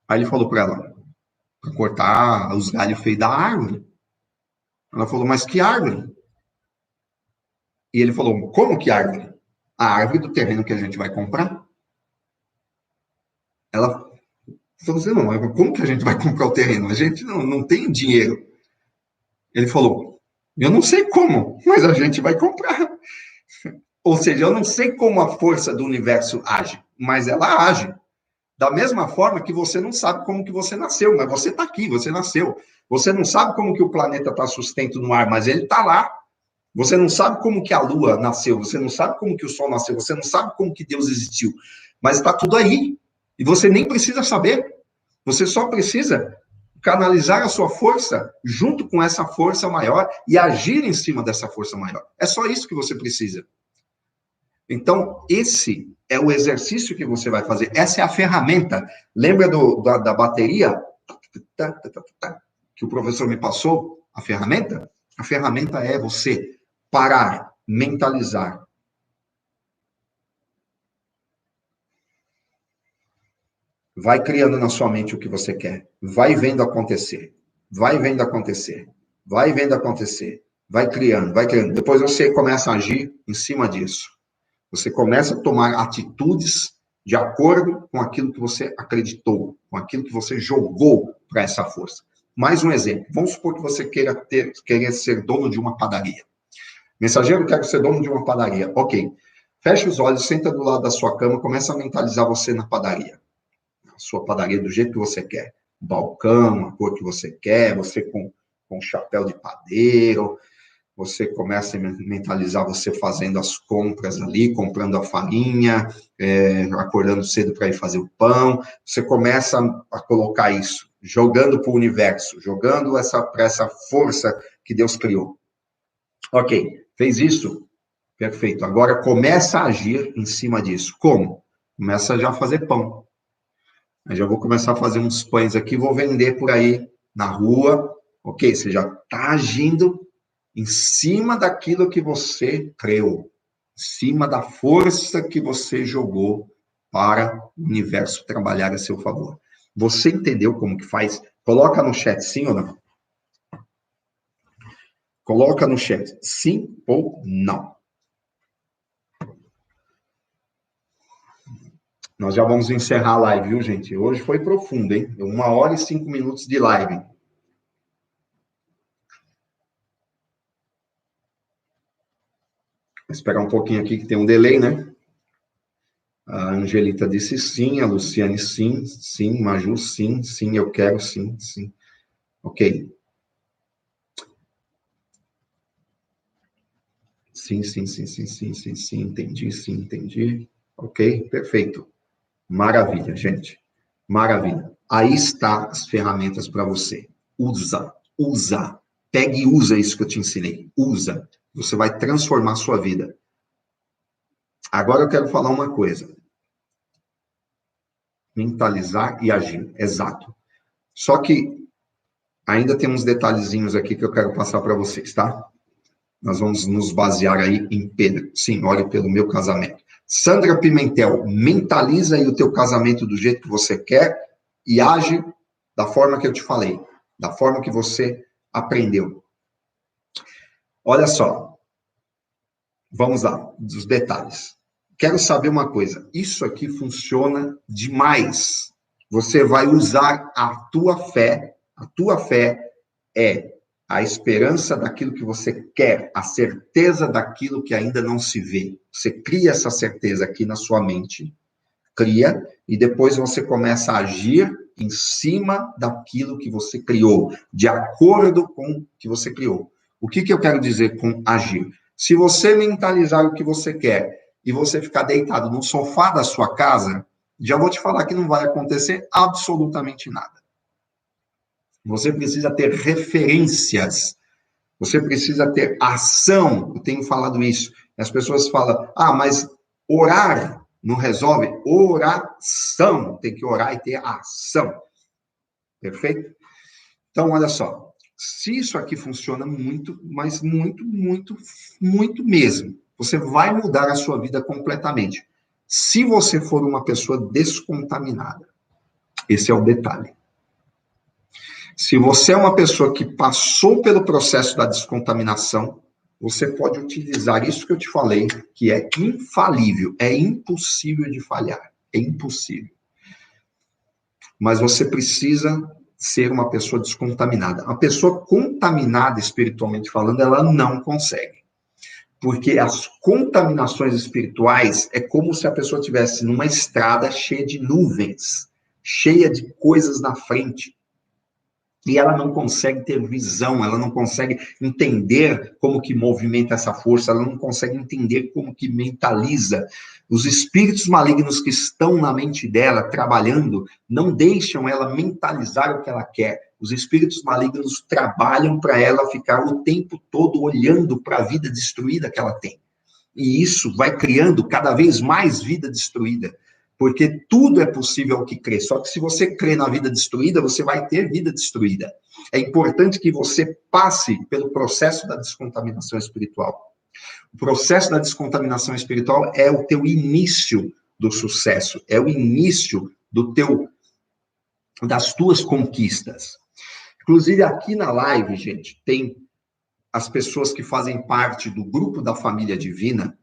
Aí ele falou para ela, para cortar os galhos feios da árvore. Ela falou, mas que árvore? E ele falou, como que árvore? A árvore do terreno que a gente vai comprar. Ela falou assim, não, como que a gente vai comprar o terreno? A gente não tem dinheiro. Ele falou, eu não sei como, mas a gente vai comprar. Ou seja, eu não sei como a força do universo age, mas ela age. Da mesma forma que você não sabe como que você nasceu, mas você está aqui, você nasceu. Você não sabe como que o planeta está sustento no ar, mas ele está lá. Você não sabe como que a Lua nasceu, você não sabe como que o Sol nasceu, você não sabe como que Deus existiu, mas está tudo aí. E você nem precisa saber. Você só precisa canalizar a sua força junto com essa força maior e agir em cima dessa força maior. É só isso que você precisa. Então, esse é o exercício que você vai fazer. Essa é a ferramenta. Lembra da bateria? Que o professor me passou? A ferramenta? A ferramenta é você parar, mentalizar. Vai criando na sua mente o que você quer. Vai vendo acontecer. Vai vendo acontecer. Vai vendo acontecer. Vai criando, vai criando. Depois você começa a agir em cima disso. Você começa a tomar atitudes de acordo com aquilo que você acreditou, com aquilo que você jogou para essa força. Mais um exemplo. Vamos supor que você queira ser dono de uma padaria. Mensageiro, quero ser dono de uma padaria. Ok. Fecha os olhos, senta do lado da sua cama, começa a mentalizar você na padaria. A sua padaria do jeito que você quer. Balcão, a cor que você quer, você com chapéu de padeiro. Você começa a mentalizar você fazendo as compras ali, comprando a farinha, acordando cedo para ir fazer o pão. Você começa a colocar isso, jogando para o universo, jogando para essa força que Deus criou. Ok, fez isso? Perfeito. Agora começa a agir em cima disso. Como? Começa já a fazer pão. Eu já vou começar a fazer uns pães aqui, vou vender por aí na rua. Ok, você já está agindo em cima daquilo que você creu, em cima da força que você jogou para o universo trabalhar a seu favor. Você entendeu como que faz? Coloca no chat, sim ou não? Coloca no chat, sim ou não. Nós já vamos encerrar a live, viu, gente? Hoje foi profundo, hein? 1h e 5 minutos de live. Vou esperar um pouquinho aqui, que tem um delay, né? A Angelita disse sim, a Luciane sim, sim, Maju sim, sim, eu quero sim, sim. Ok. Sim, entendi, sim, entendi. Ok, perfeito. Maravilha, gente. Maravilha. Aí está as ferramentas para você. Usa. Pegue e usa isso que eu te ensinei. Usa. Você vai transformar a sua vida. Agora eu quero falar uma coisa. Mentalizar e agir. Exato. Só que ainda tem uns detalhezinhos aqui que eu quero passar para vocês, tá? Nós vamos nos basear aí em Pedro. Sim, ore pelo meu casamento. Sandra Pimentel, mentaliza aí o teu casamento do jeito que você quer e age da forma que eu te falei, da forma que você aprendeu. Olha só. Vamos lá, dos detalhes. Quero saber uma coisa. Isso aqui funciona demais. Você vai usar a tua fé. A tua fé é a esperança daquilo que você quer, a certeza daquilo que ainda não se vê. Você cria essa certeza aqui na sua mente, cria, e depois você começa a agir em cima daquilo que você criou, de acordo com o que você criou. O que eu quero dizer com agir? Se você mentalizar o que você quer e você ficar deitado no sofá da sua casa, já vou te falar que não vai acontecer absolutamente nada. Você precisa ter referências. Você precisa ter ação. Eu tenho falado isso. As pessoas falam, mas orar não resolve? Oração. Tem que orar e ter ação. Perfeito? Então, olha só. Se isso aqui funciona muito, mas muito mesmo, você vai mudar a sua vida completamente. Se você for uma pessoa descontaminada. Esse é o detalhe. Se você é uma pessoa que passou pelo processo da descontaminação, você pode utilizar isso que eu te falei, que é infalível, é impossível de falhar, é impossível. Mas você precisa ser uma pessoa descontaminada. A pessoa contaminada espiritualmente falando, ela não consegue. Porque as contaminações espirituais é como se a pessoa estivesse numa estrada cheia de nuvens, cheia de coisas na frente. E ela não consegue ter visão, ela não consegue entender como que movimenta essa força, ela não consegue entender como que mentaliza. Os espíritos malignos que estão na mente dela, trabalhando, não deixam ela mentalizar o que ela quer. Os espíritos malignos trabalham para ela ficar o tempo todo olhando para a vida destruída que ela tem. E isso vai criando cada vez mais vida destruída. Porque tudo é possível ao que crê. Só que se você crê na vida destruída, você vai ter vida destruída. É importante que você passe pelo processo da descontaminação espiritual. O processo da descontaminação espiritual é o teu início do sucesso, é o início das tuas conquistas. Inclusive, aqui na live, gente, tem as pessoas que fazem parte do grupo da família divina.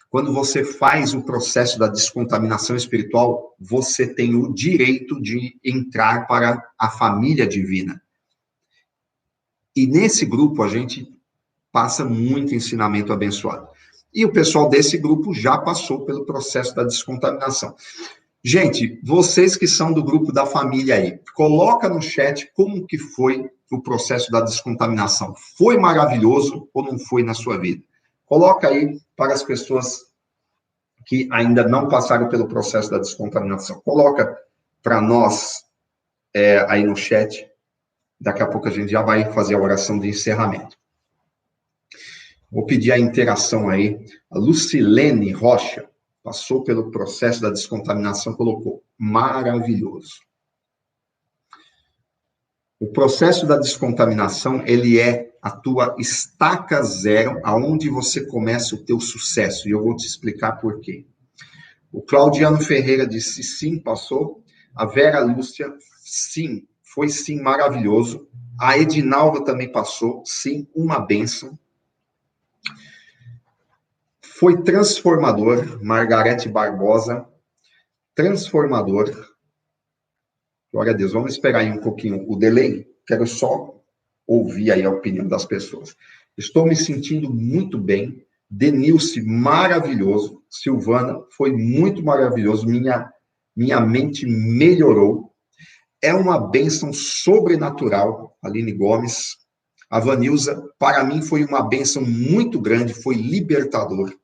Quando você faz o processo da descontaminação espiritual, você tem o direito de entrar para a família divina. E nesse grupo a gente passa muito ensinamento abençoado. E o pessoal desse grupo já passou pelo processo da descontaminação. Gente, vocês que são do grupo da família aí, coloca no chat como que foi o processo da descontaminação. Foi maravilhoso ou não foi na sua vida? Coloca aí para as pessoas que ainda não passaram pelo processo da descontaminação. Coloca para nós aí no chat. Daqui a pouco a gente já vai fazer a oração de encerramento. Vou pedir a interação aí. A Lucilene Rocha passou pelo processo da descontaminação, colocou maravilhoso. O processo da descontaminação, ele é a tua estaca zero, aonde você começa o teu sucesso. E eu vou te explicar por quê. O Claudiano Ferreira disse sim, passou. A Vera Lúcia, sim, foi sim maravilhoso. A Edinalva também passou, sim, uma bênção. Foi transformador, Margarete Barbosa, transformador. Glória a Deus, vamos esperar aí um pouquinho o delay, quero só ouvir aí a opinião das pessoas. Estou me sentindo muito bem, Denilce, maravilhoso, Silvana, foi muito maravilhoso, minha mente melhorou, é uma bênção sobrenatural, Aline Gomes, a Vanilza, para mim foi uma bênção muito grande, foi libertador.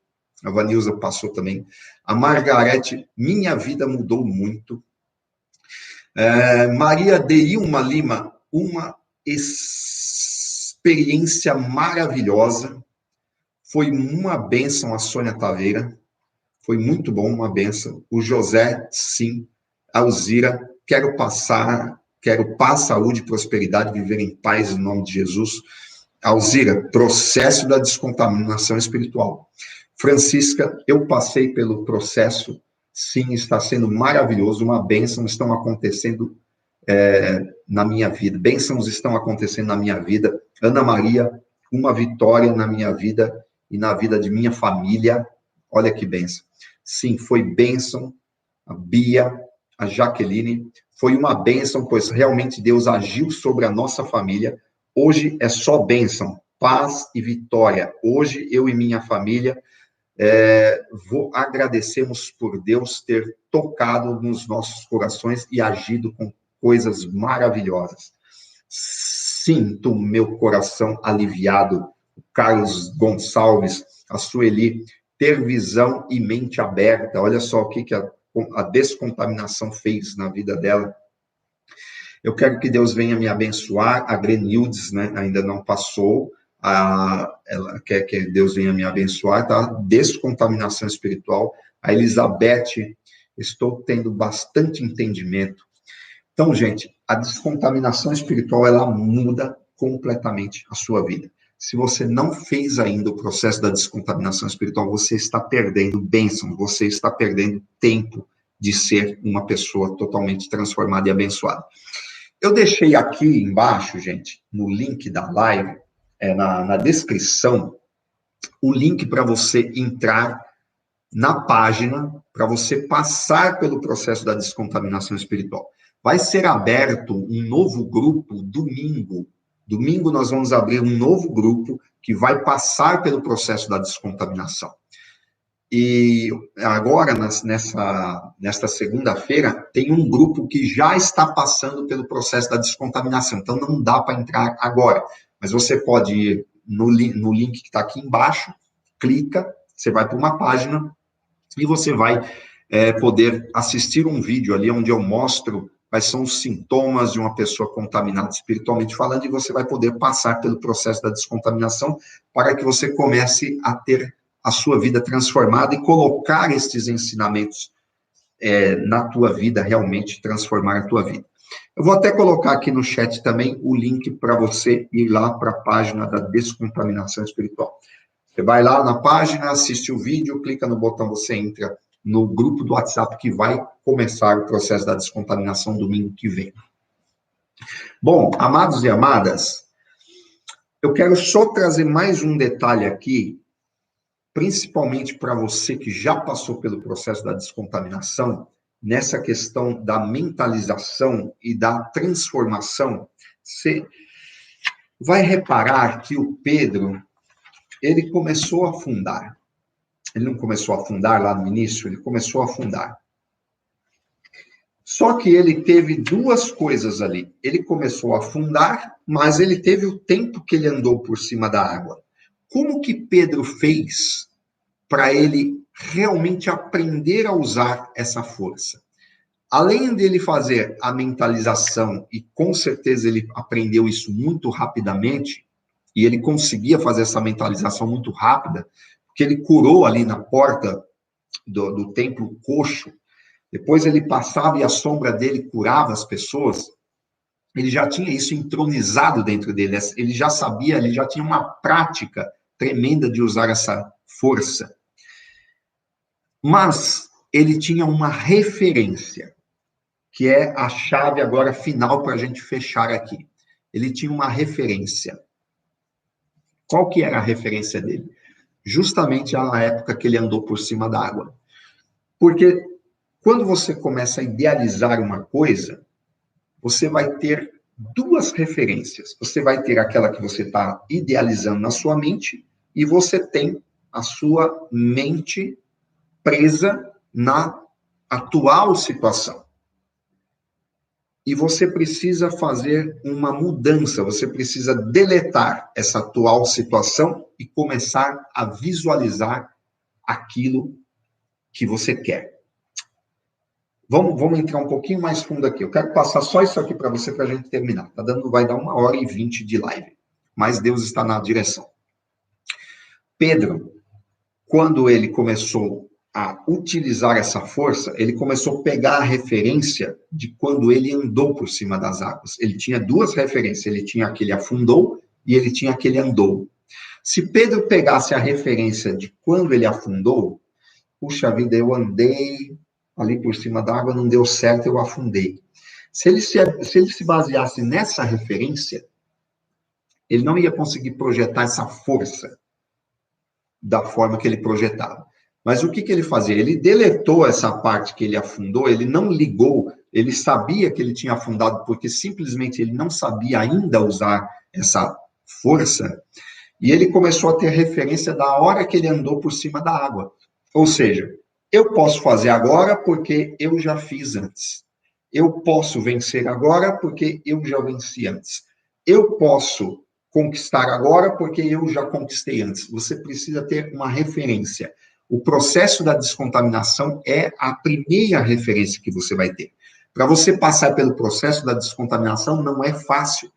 A Vanilza passou também. A Margarete, minha vida mudou muito. Maria Deilma Lima, uma experiência maravilhosa. Foi uma bênção a Sônia Taveira. Foi muito bom, uma bênção. O José, sim. A Alzira, quero paz, saúde, prosperidade, viver em paz em nome de Jesus. Alzira, processo da descontaminação espiritual. Francisca, eu passei pelo processo, sim, está sendo maravilhoso, uma bênção estão acontecendo na minha vida, bênçãos estão acontecendo na minha vida. Ana Maria, uma vitória na minha vida e na vida de minha família, olha que bênção. Sim, foi bênção, a Bia, a Jaqueline, foi uma bênção, pois realmente Deus agiu sobre a nossa família. Hoje é só bênção, paz e vitória. Hoje eu e minha família agradecemos por Deus ter tocado nos nossos corações e agido com coisas maravilhosas. Sinto meu coração aliviado. Carlos Gonçalves, a Sueli, ter visão e mente aberta. Olha só o que a descontaminação fez na vida dela. Eu quero que Deus venha me abençoar. A Grenildes, né, ainda não passou. Ela quer que Deus venha me abençoar, tá? Descontaminação espiritual. A Elizabeth, estou tendo bastante entendimento. Então, gente, a descontaminação espiritual, ela muda completamente a sua vida. Se você não fez ainda o processo da descontaminação espiritual, você está perdendo bênção, você está perdendo tempo de ser uma pessoa totalmente transformada e abençoada. Eu deixei aqui embaixo, gente, no link da live, na descrição, o link para você entrar na página, para você passar pelo processo da descontaminação espiritual. Vai ser aberto um novo grupo domingo. Domingo nós vamos abrir um novo grupo que vai passar pelo processo da descontaminação. E agora, nesta segunda-feira, tem um grupo que já está passando pelo processo da descontaminação. Então, não dá para entrar agora. Mas você pode ir no link que está aqui embaixo, clica, você vai para uma página e você vai poder assistir um vídeo ali onde eu mostro quais são os sintomas de uma pessoa contaminada espiritualmente falando, e você vai poder passar pelo processo da descontaminação para que você comece a ter a sua vida transformada e colocar estes ensinamentos na tua vida, realmente transformar a tua vida. Eu vou até colocar aqui no chat também o link para você ir lá para a página da descontaminação espiritual. Você vai lá na página, assiste o vídeo, clica no botão, você entra no grupo do WhatsApp que vai começar o processo da descontaminação domingo que vem. Bom, amados e amadas, eu quero só trazer mais um detalhe aqui, principalmente para você que já passou pelo processo da descontaminação, nessa questão da mentalização e da transformação, você vai reparar que o Pedro, ele começou a afundar. Ele não começou a afundar lá no início, ele começou a afundar. Só que ele teve duas coisas ali. Ele começou a afundar, mas ele teve o tempo que ele andou por cima da água. Como que Pedro fez para ele realmente aprender a usar essa força? Além dele fazer a mentalização, e com certeza ele aprendeu isso muito rapidamente, e ele conseguia fazer essa mentalização muito rápida, porque ele curou ali na porta do templo coxo, depois ele passava e a sombra dele curava as pessoas, ele já tinha isso entronizado dentro dele, ele já sabia, ele já tinha uma prática tremenda de usar essa força. Mas ele tinha uma referência, que é a chave agora final para a gente fechar aqui. Ele tinha uma referência. Qual que era a referência dele? Justamente a época que ele andou por cima da água. Porque quando você começa a idealizar uma coisa, você vai ter duas referências. Você vai ter aquela que você está idealizando na sua mente e você tem a sua mente presa na atual situação. E você precisa fazer uma mudança, você precisa deletar essa atual situação e começar a visualizar aquilo que você quer. Vamos entrar um pouquinho mais fundo aqui. Eu quero passar só isso aqui para você, para a gente terminar. Vai dar 1h20 de live. Mas Deus está na direção. Pedro, quando ele começou a utilizar essa força, ele começou a pegar a referência de quando ele andou por cima das águas. Ele tinha duas referências. Ele tinha aquele afundou e ele tinha aquele andou. Se Pedro pegasse a referência de quando ele afundou, puxa vida, eu andei ali por cima da água, não deu certo, eu afundei. Se ele se baseasse nessa referência, ele não ia conseguir projetar essa força da forma que ele projetava. Mas o que ele fazia? Ele deletou essa parte que ele afundou, ele não ligou, ele sabia que ele tinha afundado, porque simplesmente ele não sabia ainda usar essa força, e ele começou a ter referência da hora que ele andou por cima da água. Ou seja, eu posso fazer agora porque eu já fiz antes. Eu posso vencer agora porque eu já venci antes. Eu posso conquistar agora porque eu já conquistei antes. Você precisa ter uma referência. O processo da descontaminação é a primeira referência que você vai ter. Para você passar pelo processo da descontaminação não é fácil,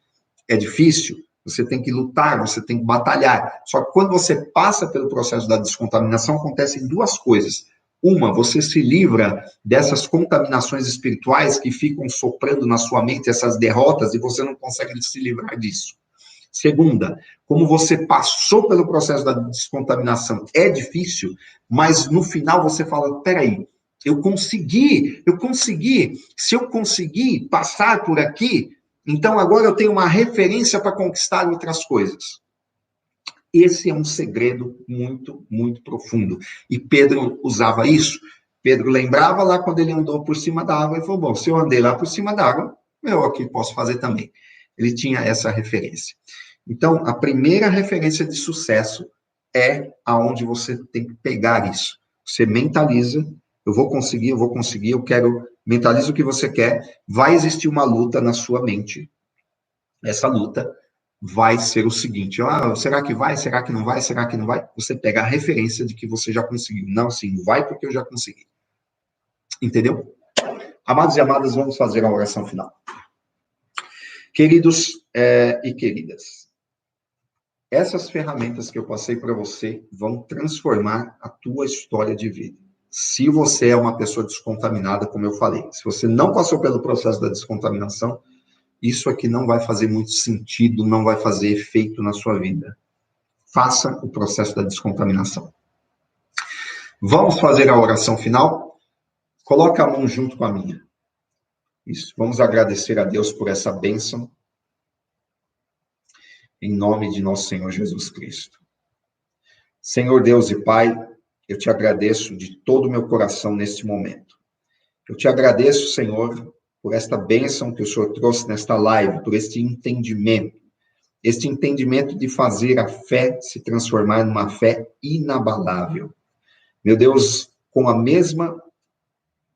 é difícil. Você tem que lutar, você tem que batalhar. Só que quando você passa pelo processo da descontaminação, acontecem duas coisas. Uma, você se livra dessas contaminações espirituais que ficam soprando na sua mente, essas derrotas, e você não consegue se livrar disso. Segunda, como você passou pelo processo da descontaminação, é difícil, mas no final você fala, peraí, eu consegui, se eu conseguir passar por aqui, então agora eu tenho uma referência para conquistar outras coisas. Esse é um segredo muito, muito profundo. E Pedro usava isso. Pedro lembrava lá quando ele andou por cima da água e falou, bom, se eu andei lá por cima da água, eu aqui posso fazer também. Ele tinha essa referência. Então, a primeira referência de sucesso é aonde você tem que pegar isso. Você mentaliza, eu vou conseguir, eu quero, mentaliza o que você quer, vai existir uma luta na sua mente. Essa luta vai ser o seguinte, será que vai, será que não vai, será que não vai? Você pega a referência de que você já conseguiu. Não, sim, vai porque eu já consegui. Entendeu? Amados e amadas, vamos fazer a oração final. Queridos e queridas, essas ferramentas que eu passei para você vão transformar a tua história de vida. Se você é uma pessoa descontaminada, como eu falei, se você não passou pelo processo da descontaminação, isso aqui não vai fazer muito sentido, não vai fazer efeito na sua vida. Faça o processo da descontaminação. Vamos fazer a oração final? Coloca a mão junto com a minha. Isso. Vamos agradecer a Deus por essa bênção. Em nome de nosso Senhor Jesus Cristo. Senhor Deus e Pai, eu te agradeço de todo o meu coração neste momento. Eu te agradeço, Senhor, por esta bênção que o Senhor trouxe nesta live, por este entendimento de fazer a fé se transformar numa fé inabalável. Meu Deus, com a mesma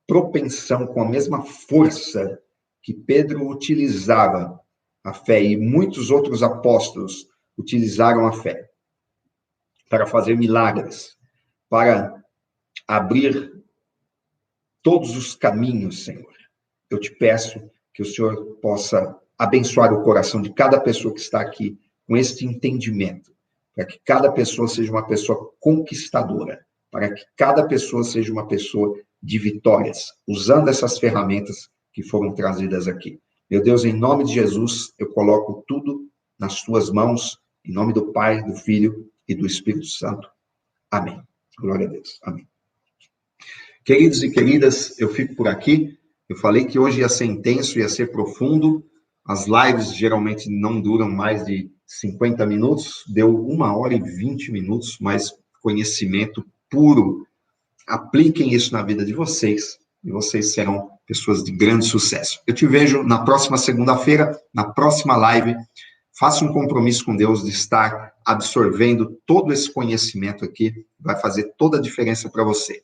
propensão, com a mesma força que Pedro utilizava a fé e muitos outros apóstolos utilizaram a fé para fazer milagres, para abrir todos os caminhos, Senhor. Eu te peço que o Senhor possa abençoar o coração de cada pessoa que está aqui com este entendimento, para que cada pessoa seja uma pessoa conquistadora, para que cada pessoa seja uma pessoa de vitórias, usando essas ferramentas que foram trazidas aqui. Meu Deus, em nome de Jesus, eu coloco tudo nas tuas mãos, em nome do Pai, do Filho e do Espírito Santo. Amém. Glória a Deus. Amém. Queridos e queridas, eu fico por aqui. Eu falei que hoje ia ser intenso, ia ser profundo. As lives geralmente não duram mais de 50 minutos. Deu 1h20, mas conhecimento puro. Apliquem isso na vida de vocês e vocês serão pessoas de grande sucesso. Eu te vejo na próxima segunda-feira, na próxima live. Faça um compromisso com Deus de estar absorvendo todo esse conhecimento aqui. Vai fazer toda a diferença para você.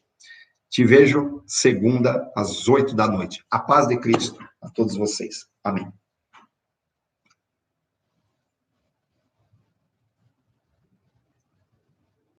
Te vejo segunda às 8 da noite. A paz de Cristo a todos vocês. Amém.